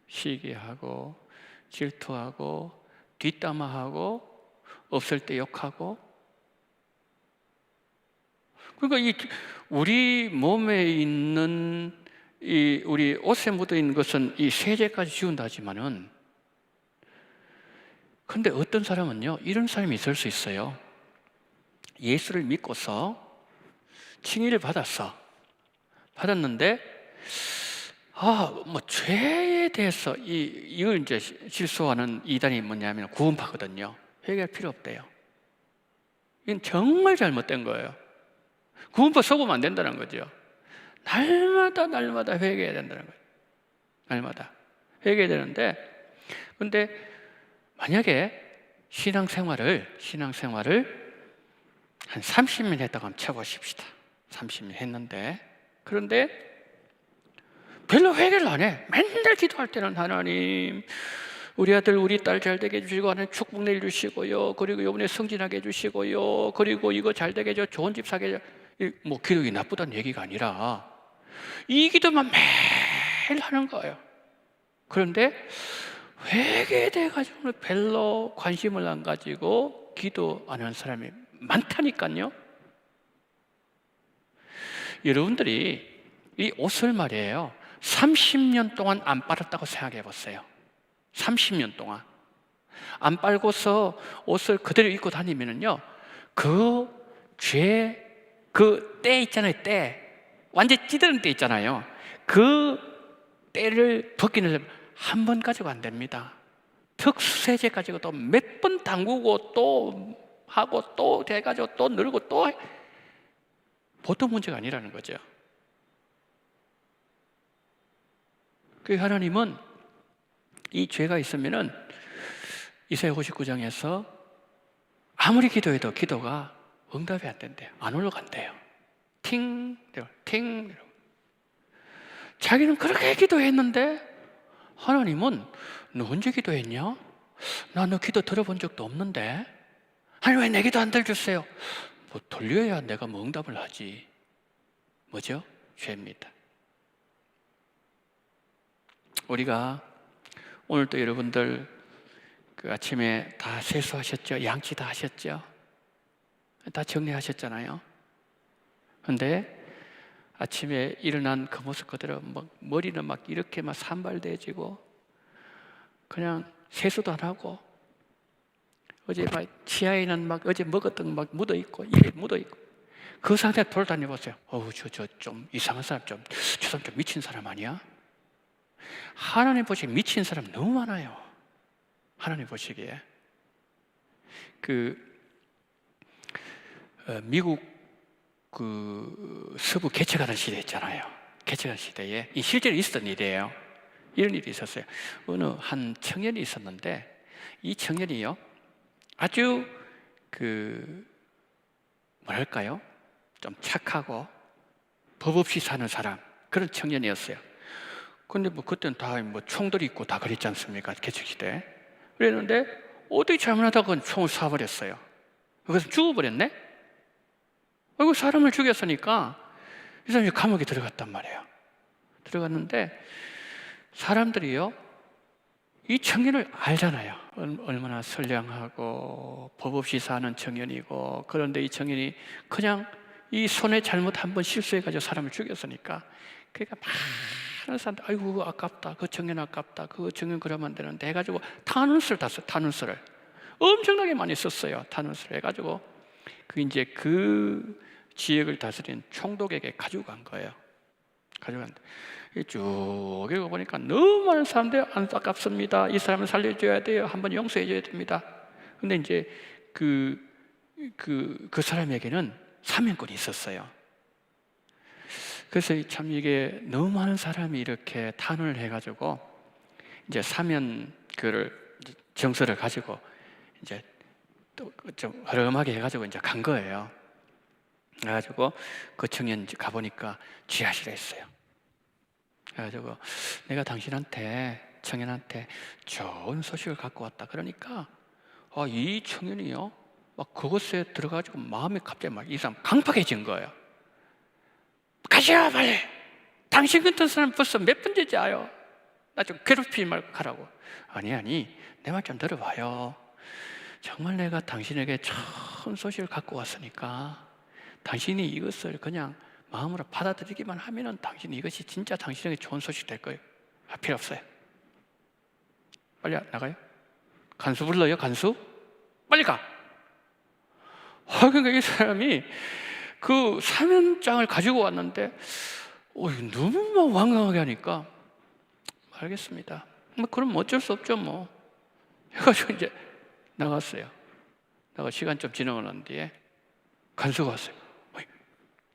시기하고 질투하고 뒷담화하고 없을 때 욕하고. 그러니까 우리 몸에 있는 이 우리 옷에 묻어 있는 것은 이 세제까지 지운다 하지만은, 근데 어떤 사람은요 이런 사람이 있을 수 있어요. 예수를 믿고서 칭의를 받았는데 뭐 죄에 대해서 이걸 이제 실수하는 이단이 뭐냐면 구원파거든요. 회개할 필요 없대요. 이건 정말 잘못된 거예요. 구원파 속으면 안 된다는 거죠. 날마다 회개해야 된다는 거예요. 날마다 회개해야 되는데, 근데 만약에 신앙생활을 한 30년 했다고 한번 쳐보십시다. 30년 했는데, 그런데 별로 회개를 안 해. 맨날 기도할 때는 하나님 우리 아들 우리 딸 잘 되게 해주시고 하나님 축복 내주시고요, 그리고 이번에 승진하게 해주시고요, 그리고 이거 잘 되게 해줘, 좋은 집 사게 해줘. 뭐 기도가 나쁘다는 얘기가 아니라 이 기도만 매일 하는 거예요. 그런데 회개에 대해 가지고는 별로 관심을 안 가지고 기도 안 하는 사람이 많다니까요. 여러분들이 이 옷을 말이에요 30년 동안 안 빨았다고 생각해 보세요. 30년 동안 안 빨고서 옷을 그대로 입고 다니면은요 그 죄, 그 때 있잖아요. 때 완전 찌드는 때 있잖아요. 그 때를 벗기는 한 번 가지고 안 됩니다. 특수세제 가지고 또 몇 번 담그고 또 하고 또 돼가지고 또 늘고 또 보통 문제가 아니라는 거죠. 그 하나님은 이 죄가 있으면은 이사야 59장에서 아무리 기도해도 기도가 응답이 안 된대요. 안 올라간대요. 팅 자기는 그렇게 기도했는데 하나님은 너 언제 기도했냐? 나 너 기도 들어본 적도 없는데 하나님 왜 내 기도 안 들어주세요? 뭐 돌려야 내가 뭐 응답을 하지. 뭐죠? 죄입니다. 우리가 오늘 또 여러분들 그 아침에 다 세수하셨죠? 양치 다 하셨죠? 다 정리하셨잖아요. 근데 아침에 일어난 그 모습 그대로 막 머리는 막 이렇게 막 산발대지고 그냥 세수도 안 하고, 어제 막 치아에는 막 어제 먹었던 거 막 묻어 있고 입에 묻어 있고, 그 상태 돌아다녀 보세요. 저 좀 이상한 사람, 저 사람 좀 미친 사람 아니야? 하나님 보시기에 미친 사람 너무 많아요. 하나님 보시기에. 미국 서부 개척하는 시대 있잖아요. 개척하는 시대에 이 실제로 있었던 일이에요. 이런 일이 있었어요. 어느 한 청년이 있었는데 이 청년이요 아주 뭐랄까요? 좀 착하고 법 없이 사는 사람, 그런 청년이었어요. 근데 뭐 그때는 다 뭐 총들이 있고 다 그랬지 않습니까? 개척시대. 그랬는데 어떻게 잘못하다가 총을 쏴버렸어요. 그래서 죽어버렸네? 사람을 죽였으니까 이 사람이 감옥에 들어갔단 말이에요. 들어갔는데 사람들이요 이 청년을 알잖아요. 얼마나 선량하고 법 없이 사는 청년이고, 그런데 이 청년이 그냥 이 손에 잘못 한번 실수해가지고 사람을 죽였으니까, 그러니까 많은 사람들 아이고 아깝다, 그 청년 아깝다, 그 청년 그러면 안 되는데 해가지고 탄원서를 다 썼어요. 탄원서를 엄청나게 많이 썼어요. 탄원서를 해가지고 이제 그 지역을 다스린 총독에게 가지고 간 거예요. 가져갔는데 쭉 읽어보니까 너무 많은 사람들이 안타깝습니다. 이 사람을 살려줘야 돼요. 한번 용서해줘야 됩니다. 근데 이제 그 사람에게는 사면권이 있었어요. 그래서 참 이게 너무 많은 사람이 이렇게 탄원을 해가지고 이제 사면 정서를 가지고 이제 또 좀 허름하게 해가지고 이제 간 거예요. 그래가지고 그 청년 가보니까 지하실에 있어요. 그래가지고 내가 청년한테 좋은 소식을 갖고 왔다. 그러니까 이 청년이요 막 그곳에 들어가지고 마음이 갑자기 막 이 사람 강팍해진 거예요. 가시오 빨리. 당신 같은 사람 벌써 몇 번째지 아요. 나 좀 괴롭히지 말고 가라고. 아니 내 말 좀 들어봐요. 정말 내가 당신에게 좋은 소식을 갖고 왔으니까 당신이 이것을 그냥 마음으로 받아들이기만 하면은 당신이 이것이 진짜 당신에게 좋은 소식 될 거예요. 필요 없어요. 빨리 나가요. 간수 불러요. 간수 빨리 가. 그러니까 이 사람이 그 사면장을 가지고 왔는데 너무 완강하게 하니까 알겠습니다. 그럼 어쩔 수 없죠 뭐. 해가지고 이제 나갔어요. 시간 좀 지나고 난 뒤에 간수가 왔어요.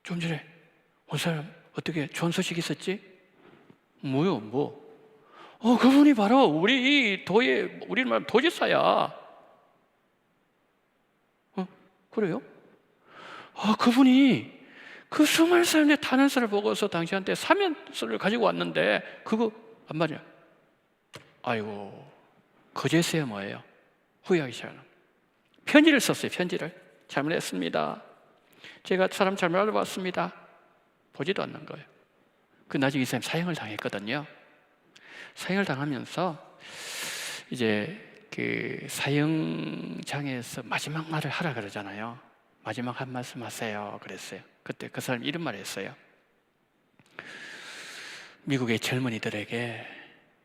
좀 전에 온 사람 어떻게 좋은 소식 있었지? 뭐요? 뭐? 그분이 바로 우리 말하면 도지사야. 그래요? 그분이 그 수많은 사람들의 탄원서를 보고서 당신한테 사면서를 가지고 왔는데 그거 안 말이야. 아이고 그제서야 뭐예요? 후회하기 시작하는 편지를 썼어요. 편지를 잘못했습니다. 제가 사람 잘못 알아봤습니다. 보지도 않는 거예요. 나중에 이 사람이 사형을 당했거든요. 사형을 당하면서 이제 사형장에서 마지막 말을 하라 그러잖아요. 마지막 한 말씀 하세요 그랬어요. 그때 그 사람이 이런 말을 했어요. 미국의 젊은이들에게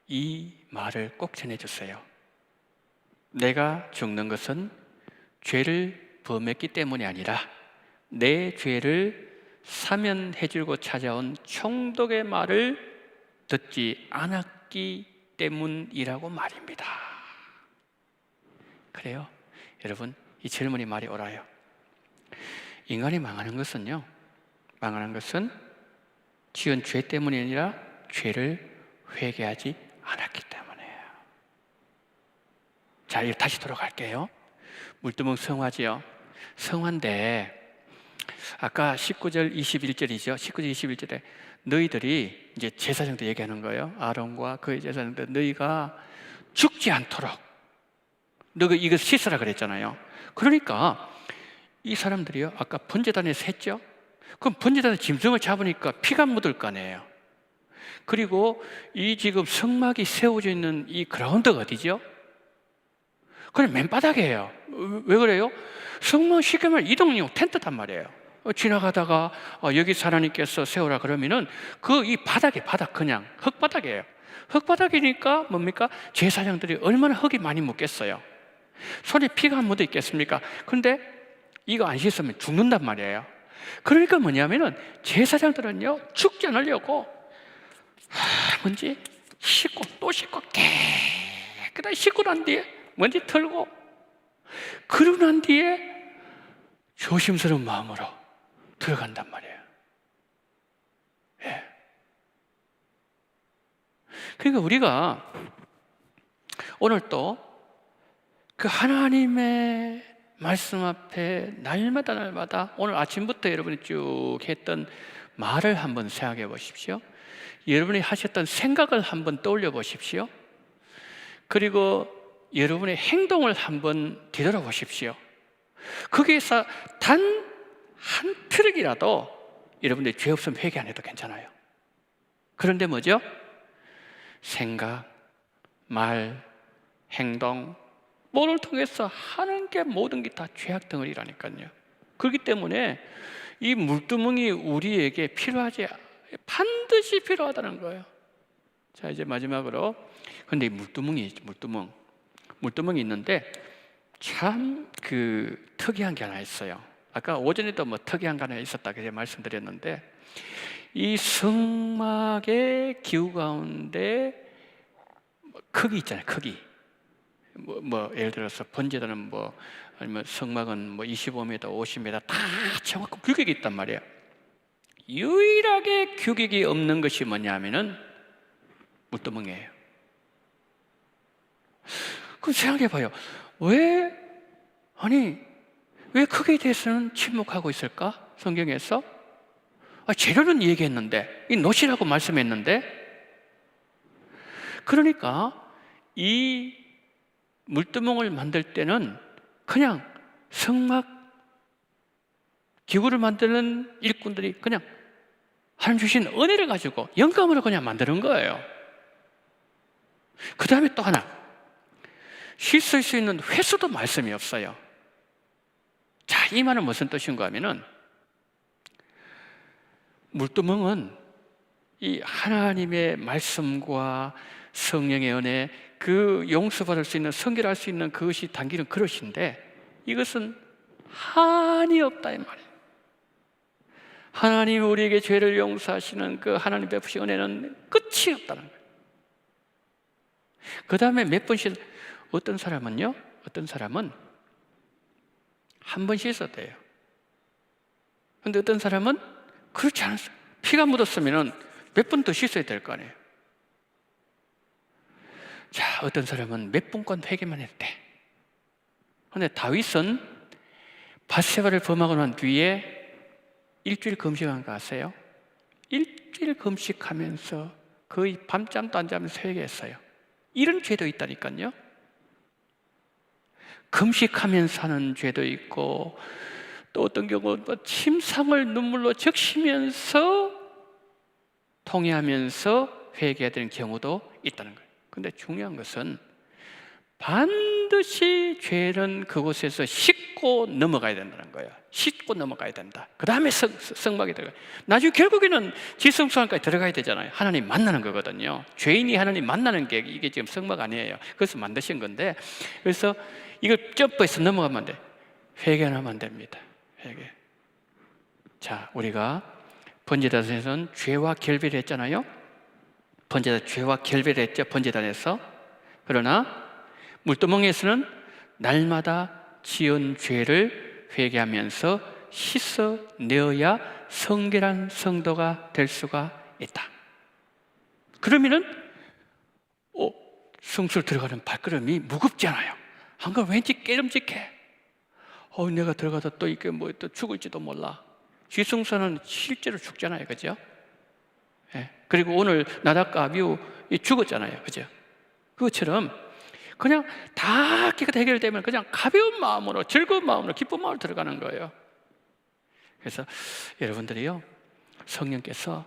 이 말을 꼭 전해주세요. 내가 죽는 것은 죄를 범했기 때문이 아니라 내 죄를 사면해주고 찾아온 총독의 말을 듣지 않았기 때문이라고 말입니다. 그래요. 여러분, 이 젊은이 말이 옳아요. 인간이 망하는 것은 지은 죄 때문이 아니라 죄를 회개하지 않았기 때문이에요. 자, 이제 다시 돌아갈게요. 물두멍 성화지요. 성화인데 아까 19절 21절이죠. 19절 21절에 너희들이 이제 제사장들 얘기하는 거예요. 아론과 그의 제사장들, 너희가 죽지 않도록 너가 이거 씻으라 그랬잖아요. 그러니까 이 사람들이요 아까 번제단에서 했죠. 그럼 번제단에 짐승을 잡으니까 피가 묻을 거 아니에요. 그리고 이 지금 성막이 세워져 있는 이 그라운드가 어디죠? 그냥 맨바닥이에요. 왜 그래요? 성막 쉽게 말하면 이동용 텐트단 말이에요. 지나가다가 여기 하나님께서 세우라 그러면은 이 바닥에 바닥 그냥 흙바닥이에요. 흙바닥이니까 뭡니까? 제사장들이 얼마나 흙이 많이 묻겠어요. 손에 피가 안 묻어 있겠습니까? 근데 이거 안 씻으면 죽는단 말이에요. 그러니까 뭐냐면은 제사장들은요 죽지 않으려고 먼지 씻고 또 씻고 깨끗하게 씻고 난 뒤에 먼지 털고 그러고 난 뒤에 조심스러운 마음으로 들어간단 말이에요. 예. 그러니까 우리가 오늘 또 그 하나님의 말씀 앞에 날마다 오늘 아침부터 여러분이 쭉 했던 말을 한번 생각해 보십시오. 여러분이 하셨던 생각을 한번 떠올려 보십시오. 그리고 여러분의 행동을 한번 되돌아보십시오. 거기에서 단 한 트럭이라도 여러분들이 죄 없으면 회개 안 해도 괜찮아요. 그런데 뭐죠? 생각, 말, 행동 뭐를 통해서 하는 게 모든 게 다 죄악 덩어리라니까요. 그렇기 때문에 이 물두멍이 우리에게 필요하지, 반드시 필요하다는 거예요. 자, 이제 마지막으로, 근데 이 물두멍이 있는데 참 특이한 게 하나 있어요. 아까 오전에도 뭐 특이한 게 하나 있었다 그렇게 말씀드렸는데, 이 성막의 기우 가운데 크기 있잖아요. 크기. 예를 들어서 번제단은 아니면 성막은 25m, 50m 다 정확한 규격이 있단 말이에요. 유일하게 규격이 없는 것이 뭐냐면은 물두멍이에요. 그럼 생각해봐요. 왜 크기에 대해서는 침묵하고 있을까? 성경에서 재료는 얘기했는데, 이 노시라고 말씀했는데, 그러니까 이 물두멍을 만들 때는 그냥 성막 기구를 만드는 일꾼들이 그냥 하나님 주신 은혜를 가지고 영감으로 그냥 만드는 거예요. 그 다음에 또 하나, 씻을 수 있는 횟수도 말씀이 없어요. 자, 이 말은 무슨 뜻인가 하면은, 물두멍은 이 하나님의 말씀과 성령의 은혜, 그 용서받을 수 있는, 성결할 수 있는 그것이 담기는 그릇인데, 이것은 한이 없다 이 말이에요. 하나님 우리에게 죄를 용서하시는 그 하나님 베푸신 은혜는 끝이 없다는 거예요. 그 다음에 몇 번씩, 어떤 사람은 한 번 씻어도 돼요. 근데 어떤 사람은 그렇지 않았어요. 피가 묻었으면 몇 번 더 씻어야 될 거 아니에요. 자, 어떤 사람은 몇 번간 회개만 해도 돼. 근데 다윗은 밧세바를 범하고 난 뒤에 일주일 금식한 거 아세요? 일주일 금식하면서 거의 밤잠도 안 자면서 회개했어요. 이런 죄도 있다니까요. 금식하면서 하는 죄도 있고, 또 어떤 경우 침상을 눈물로 적시면서 통회하면서 회개해야 되는 경우도 있다는 거예요. 근데 중요한 것은 반드시 죄는 그곳에서 씻고 넘어가야 된다는 거예요. 씻고 넘어가야 된다. 그 다음에 성막에 들어가요. 나중에 결국에는 지성소환까지 들어가야 되잖아요. 하나님 만나는 거거든요. 죄인이 하나님 만나는 게 이게 지금 성막 아니에요. 그래서 만드신 건데, 그래서 이걸 점프해서 넘어가면 안 돼. 회개는 하면 안 됩니다. 회개. 자, 우리가 번제단에서는 죄와 결별을 했잖아요. 번제단 죄와 결별을 했죠. 번제단에서. 그러나 물두멍에서는 날마다 지은 죄를 회개하면서 씻어내어야 성결한 성도가 될 수가 있다. 그러면은 성소를 들어가는 발걸음이 무겁지 않아요. 한건 왠지 깨름직해. 내가 들어가다 또 이게 또 죽을지도 몰라. 지성소는 실제로 죽잖아요, 그죠? 예. 그리고 오늘 나답과 아비후 죽었잖아요, 그죠? 그것처럼 그냥 다 깨끗 해결되면 그냥 가벼운 마음으로, 즐거운 마음으로, 기쁜 마음으로 들어가는 거예요. 그래서 여러분들이요, 성령께서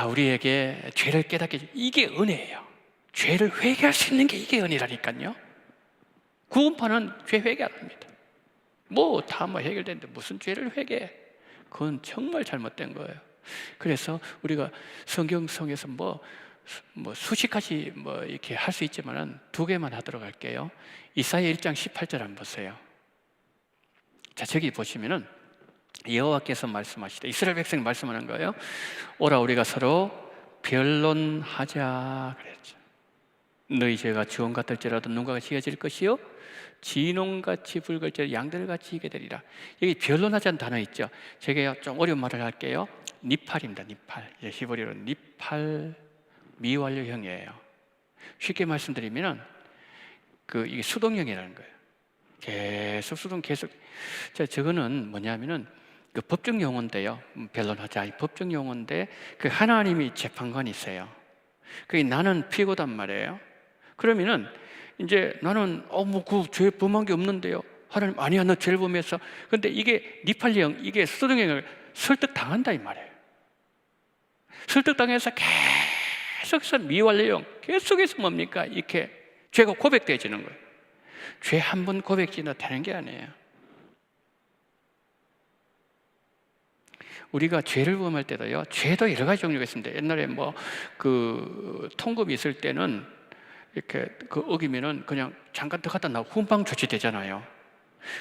우리에게 죄를 깨닫게 해주고, 이게 은혜예요. 죄를 회개할 수 있는 게 이게 은혜라니까요. 구원파는 죄 회개 안 합니다. 다 해결되는데 무슨 죄를 회개해? 그건 정말 잘못된 거예요. 그래서 우리가 성경 속에서 수십 가지 이렇게 할 수 있지만은 두 개만 하도록 할게요. 이사야 1장 18절 한번 보세요. 자, 저기 보시면은 여호와께서 말씀하시되, 이스라엘 백성이 말씀하는 거예요. 오라 우리가 서로 변론하자 그랬죠. 너희 죄가 주홍 같을지라도 눈과 지어질 것이요 진홍같이 붉을지라도 양들같이 희게 되리라. 여기 변론하자는 단어 있죠. 제가 좀 어려운 말을 할게요. 니팔입니다. 니팔. 히브리어로 니팔 미완료형이에요. 쉽게 말씀드리면 이게 수동형이라는 거예요. 계속 수동 계속. 자, 저거는 뭐냐면은 그 법정 용어인데요. 변론하자 이 법정 용어인데 그 하나님이 재판관이 있어요. 그 나는 피고단 말이에요. 그러면은 이제 나는 뭐 그 죄 범한 게 없는데요. 하나님 아니야 너 죄를 범했어. 근데 이게 니팔령 이게 수동형을 설득 당한다 이 말이에요. 설득 당해서 계속해서 미완료형 계속해서 뭡니까 이렇게 죄가 고백되어지는 거예요. 죄 한 번 고백지나 되는 게 아니에요. 우리가 죄를 범할 때도요. 죄도 여러 가지 종류가 있습니다. 옛날에 뭐 그 통금이 있을 때는 이렇게 그 어기면은 그냥 잠깐 더 갖다 놔 훈방 조치되잖아요.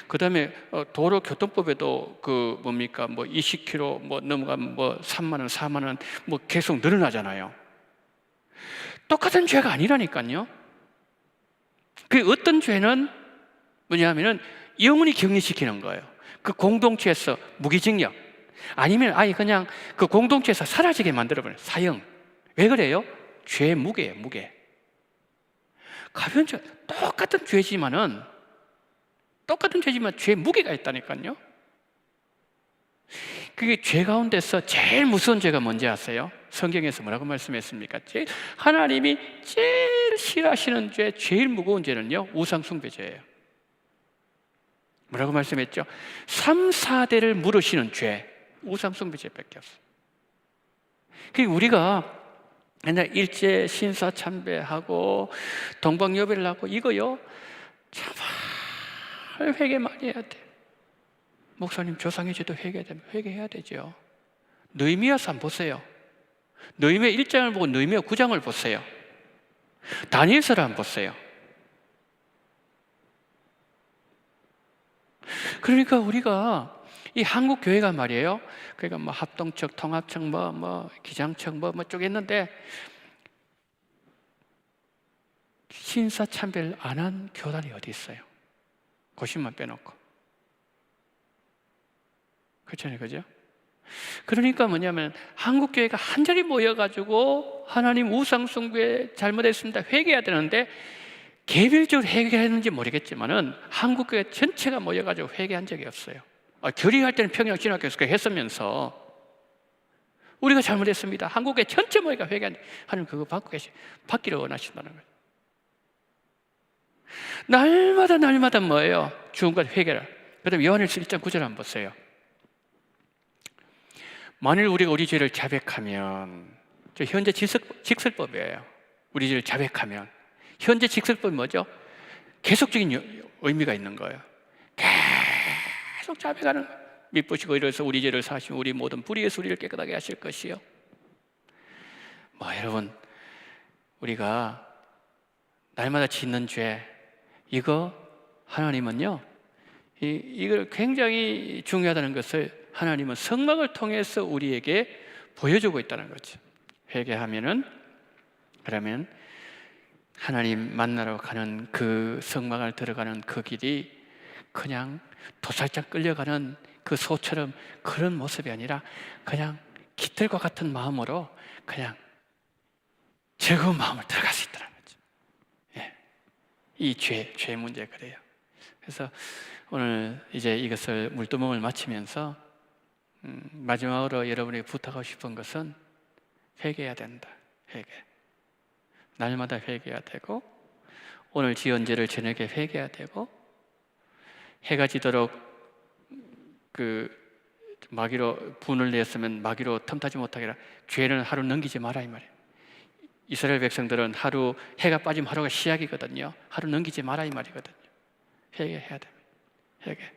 그다음에 도로교통법에도 그 뭡니까 뭐 20km 뭐 넘어가면 뭐 3만 원, 4만 원 뭐 계속 늘어나잖아요. 똑같은 죄가 아니라니까요. 그 어떤 죄는 뭐냐면은 영원히 격리시키는 거예요. 그 공동체에서 무기징역 아니면 아예 그냥 그 공동체에서 사라지게 만들어버려요. 사형. 왜 그래요? 죄 무게예요. 무게. 가벼운 죄 똑같은 죄지만 죄 무게가 있다니까요. 그게 죄 가운데서 제일 무서운 죄가 뭔지 아세요? 성경에서 뭐라고 말씀했습니까? 하나님이 제일 싫어하시는 죄, 제일 무거운 죄는요 우상숭배죄예요. 뭐라고 말씀했죠? 3, 4대를 물으시는 죄 우상숭배죄밖에 없어요. 그러니까 우리가 옛날 일제 신사 참배하고 동방여배를 하고 이거요 정말 회개 많이 해야 돼요. 목사님 조상의 죄도 회개해야 되죠. 느헤미야서 한번 보세요. 느헤미야 1장을 보고 느헤미야 9장을 보세요. 다니엘서를 한번 보세요. 그러니까 우리가 이 한국 교회가 말이에요. 그러니까 뭐 합동측, 통합측, 뭐 기장측 뭐 쭉 했는데 신사 참배를 안 한 교단이 어디 있어요? 고심만 빼놓고. 그렇잖아요, 그죠? 그러니까 뭐냐면 한국 교회가 한 자리 모여가지고 하나님 우상숭배 잘못했습니다. 회개해야 되는데 개별적으로 회개했는지 모르겠지만은 한국 교회 전체가 모여가지고 회개한 적이 없어요. 결의할 때는 평양신학교에서 했으면서 우리가 잘못했습니다. 한국의 전체 모여가 회개한 하나님 그거 받기를 원하신다는 거예요. 날마다 뭐예요? 주님과 회개를. 그다음에 요한일서 1장 9절 한번 보세요. 만일 우리가 우리 죄를 자백하면 현재 직설법이에요. 우리 죄를 자백하면 현재 직설법이 뭐죠? 계속적인 의미가 있는 거예요. 계속 자백하는 거예요. 미쁘시고 이래서 우리 죄를 사시면 우리 모든 불의에서 우리를 깨끗하게 하실 것이요. 여러분 우리가 날마다 짓는 죄 이거 하나님은요 이걸 굉장히 중요하다는 것을 하나님은 성막을 통해서 우리에게 보여주고 있다는 거죠. 회개하면은 그러면 하나님 만나러 가는 그 성막을 들어가는 그 길이 그냥 도살장 끌려가는 그 소처럼 그런 모습이 아니라 그냥 깃들과 같은 마음으로 그냥 즐거운 마음을 들어갈 수 있다는 거죠. 예. 이 죄 문제 그래요. 그래서 오늘 이제 이것을 물두멍을 마치면서 마지막으로 여러분에게 부탁하고 싶은 것은 회개해야 된다. 회개. 날마다 회개해야 되고 오늘 지은 죄를 저녁에 회개해야 되고 해가 지도록 그 마귀로 분을 냈으면 마귀로 틈타지 못하게 하라. 죄는 하루 넘기지 마라 이 말이에요. 이스라엘 백성들은 하루 해가 빠지면 하루가 시작이거든요. 하루 넘기지 마라 이 말이거든요. 회개해야 됩니다. 회개.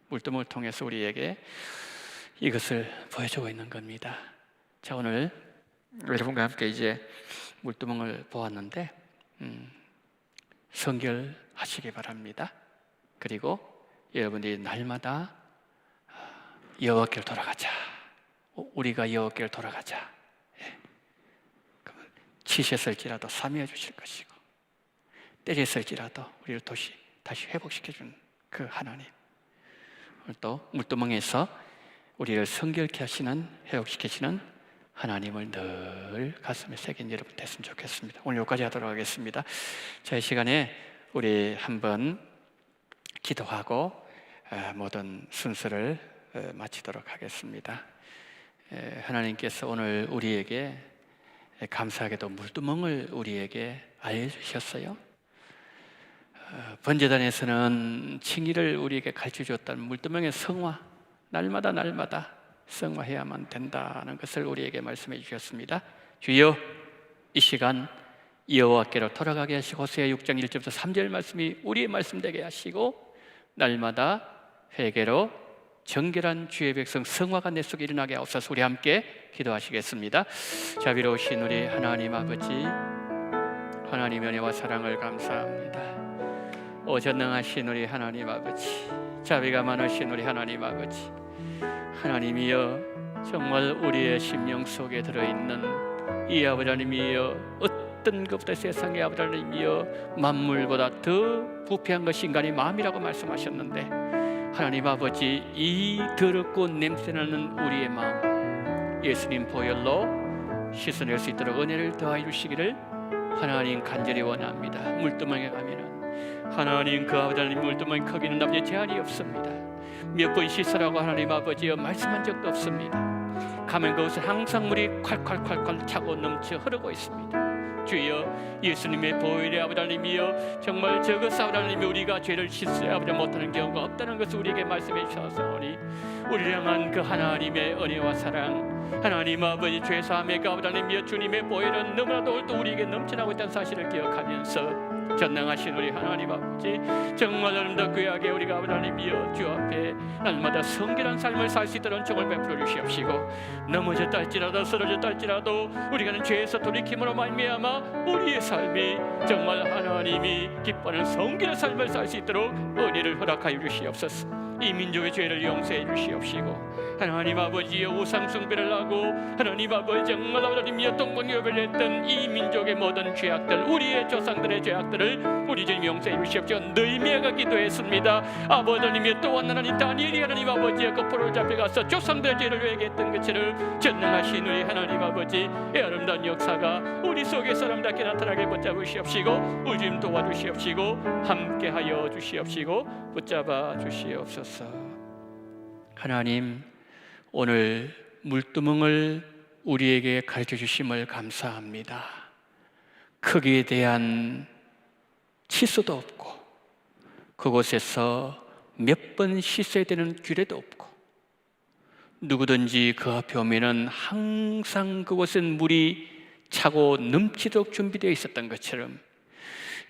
물두멍을 통해서 우리에게 이것을 보여주고 있는 겁니다. 자, 오늘 여러분과 함께 이제 물두멍을 보았는데 성결하시기 바랍니다. 그리고 여러분들이 날마다 여호와께로 돌아가자. 우리가 여호와께로 돌아가자. 치셨을지라도 사미해 주실 것이고, 때렸을지라도 우리를 다시 회복시켜주는 그 하나님. 오늘 또 물두멍에서 우리를 성결케 하시는, 회복시키시는 하나님을 늘 가슴에 새긴 여러분 됐으면 좋겠습니다. 오늘 여기까지 하도록 하겠습니다. 자, 이 시간에 우리 한번 기도하고 모든 순서를 마치도록 하겠습니다. 하나님께서 오늘 우리에게 감사하게도 물두멍을 우리에게 알려주셨어요. 번제단에서는 칭의를 우리에게 가르쳐주었다는 물두멍의 성화, 날마다 성화해야만 된다는 것을 우리에게 말씀해 주셨습니다. 주여, 이 시간 여호와께로 돌아가게 하시고 호세아 6장 1절부터 3절 말씀이 우리의 말씀 되게 하시고, 날마다 회개로 정결한 주의 백성 성화가 내 속에 일어나게 하옵소서. 우리 함께 기도하시겠습니다. 자비로우신 우리 하나님 아버지, 하나님의 은혜와 사랑을 감사합니다. 전능하신 우리 하나님 아버지, 자비가 많으신 우리 하나님 아버지, 하나님이여, 정말 우리의 심령 속에 들어있는 이 아버지 하나님이여, 어떤 것보다 세상의 아버지 하나님이여 만물보다 더 부패한 것이 인간의 마음이라고 말씀하셨는데, 하나님 아버지, 이 더럽고 냄새나는 우리의 마음 예수님 보혈로 씻어낼 수 있도록 은혜를 더하여 주시기를 하나님 간절히 원합니다. 물두멍에 가면은 하나님, 그 아버지 하나님 물두멍 크기는 아버지 제한이 없습니다. 몇 번 씻으라고 하나님 아버지여 말씀한 적도 없습니다. 가면 그곳에 항상 물이 콸콸콸콸 차고 넘쳐 흐르고 있습니다. 주여, 예수님의 보혈의 아버지 하나님이여, 정말 저것 아버지 하나님이 우리가 죄를 씻어야 아버지 못하는 경우가 없다는 것을 우리에게 말씀해 주셔서오니, 우리를 향한 그 하나님의 은혜와 사랑, 하나님 아버지 죄사함의 그 아버지 하나님이여, 주님의 보혈은 너무나도 또 우리에게 넘쳐나고 있다는 사실을 기억하면서, 전능하신 우리 하나님 아버지, 정말 여러분들 귀하게 우리가 아버지 하나님이여 주 앞에 날마다 성결한 삶을 살 수 있도록 은총을 베풀어 주시옵시고, 넘어졌다 할지라도 쓰러졌다 할지라도 우리가 죄에서 돌이킴으로 말미암아 우리의 삶이 정말 하나님이 기뻐하는 성결한 삶을 살 수 있도록 은혜를 허락하여 주시옵소서. 이 민족의 죄를 용서해 주시옵시고, 하나님 아버지의 우상 숭배를 하고 하나님 아버지 정말 하나님이여 동방여배를 했던 이 민족의 모든 죄악들, 우리의 조상들의 죄악들을 우리 주님 용서해 주시옵시고, 너희미가 기도했습니다. 아버지 하나님이 또한 하나님 다니엘이 하나님 아버지의 그 포로로 잡혀가서 조상들의 죄를 회개했던 것처럼, 전능하신 우리 하나님 아버지, 이 아름다운 역사가 우리 속에 사람답게 나타나게 붙잡으시옵시고, 우리 주님 도와주시옵시고, 함께하여 주시옵시고, 붙잡아 주시옵소서. 하나님, 오늘 물두멍을 우리에게 가르쳐 주심을 감사합니다. 크기에 대한 치수도 없고, 그곳에서 몇 번 씻어야 되는 규례도 없고, 누구든지 그 앞에 오면은 항상 그곳엔 물이 차고 넘치도록 준비되어 있었던 것처럼,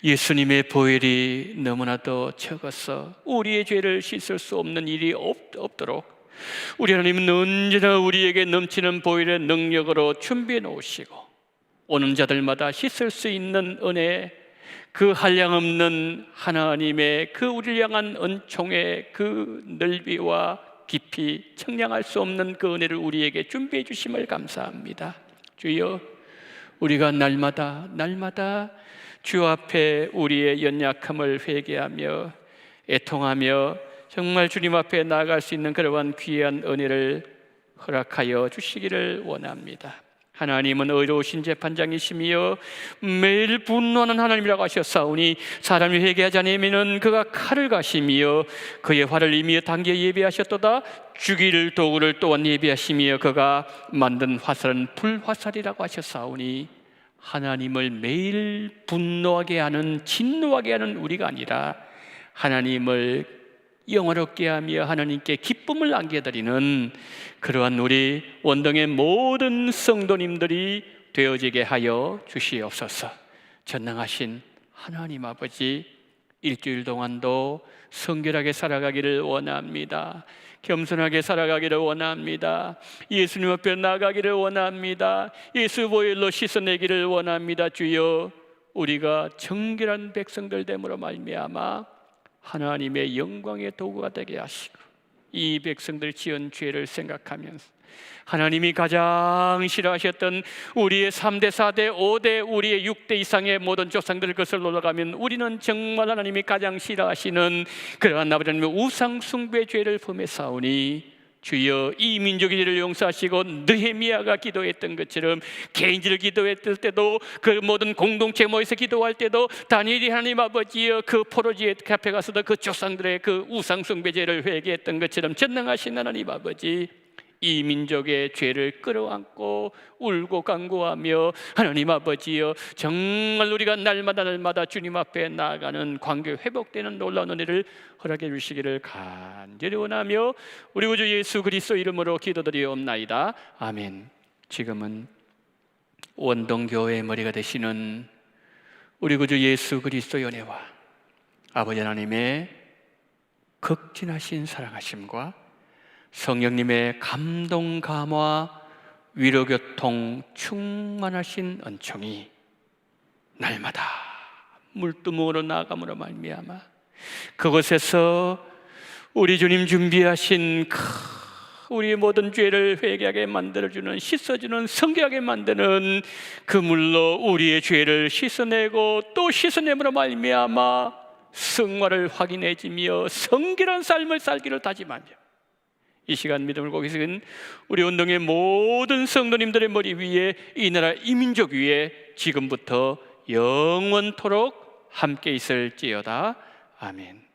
예수님의 보혈이 너무나도 적어서 우리의 죄를 씻을 수 없는 일이 없도록 우리 하나님은 언제나 우리에게 넘치는 보혈의 능력으로 준비해 놓으시고, 오는 자들마다 씻을 수 있는 은혜, 그 한량없는 하나님의 그 우리를 향한 은총의 그 넓이와 깊이 청량할 수 없는 그 은혜를 우리에게 준비해 주심을 감사합니다. 주여, 우리가 날마다 주 앞에 우리의 연약함을 회개하며 애통하며 정말 주님 앞에 나아갈 수 있는 그러한 귀한 은혜를 허락하여 주시기를 원합니다. 하나님은 의로우신 재판장이시며 매일 분노하는 하나님이라고 하셨사오니, 사람이 회개하지 않으면 그가 칼을 가시며 그의 활을 이미 당겨 예비하셨도다. 죽일 도구를 또한 예비하시며 그가 만든 화살은 불화살이라고 하셨사오니, 하나님을 매일 분노하게 하는, 진노하게 하는 우리가 아니라 하나님을 영화롭게 하며 하나님께 기쁨을 안겨드리는 그러한 우리 원동의 모든 성도님들이 되어지게 하여 주시옵소서. 전능하신 하나님 아버지, 일주일 동안도 성결하게 살아가기를 원합니다. 겸손하게 살아가기를 원합니다. 예수님 앞에 나가기를 원합니다. 예수 보혈로 씻어내기를 원합니다. 주여, 우리가 정결한 백성들 됨으로 말미암아 하나님의 영광의 도구가 되게 하시고, 이 백성들 지은 죄를 생각하면서 하나님이 가장 싫어하셨던 우리의 3대, 4대, 5대, 우리의 6대 이상의 모든 조상들 것을 놀아가면 우리는 정말 하나님이 가장 싫어하시는 그러한 아버지 하나님의 우상 숭배 죄를 범했사오니 주여 이 민족의 죄를 용서하시고 느헤미야가 기도했던 것처럼 개인지를 기도했을 때도 그 모든 공동체 모여서 기도할 때도 다니엘이 하나님 아버지여 그 포로지에 앞에 가서도 그 조상들의 그 우상 숭배 죄를 회개했던 것처럼 전능하신 하나님 아버지 이 민족의 죄를 끌어안고 울고 간구하며 하나님 아버지여 정말 우리가 날마다 주님 앞에 나아가는 관계 회복되는 놀라운 은혜를 허락해 주시기를 간절히 원하며 우리 구주 예수 그리스도 이름으로 기도드리옵나이다. 아멘. 지금은 원동교회의 머리가 되시는 우리 구주 예수 그리스도의 은혜와 아버지 하나님의 극진하신 사랑하심과 성령님의 감동 감화 위로 교통 충만하신 은총이 날마다 물두멍으로 나아감으로 말미암아 그곳에서 우리 주님 준비하신 우리의 모든 죄를 회개하게 만들어주는 씻어주는 성결하게 만드는 그 물로 우리의 죄를 씻어내고 또 씻어냄으로 말미암아 성화를 확인해지며 성결한 삶을 살기를 다짐하며 이 시간 믿음을 보고 계신 우리 운동의 모든 성도님들의 머리 위에 이 나라 이 민족 위에 지금부터 영원토록 함께 있을지어다. 아멘.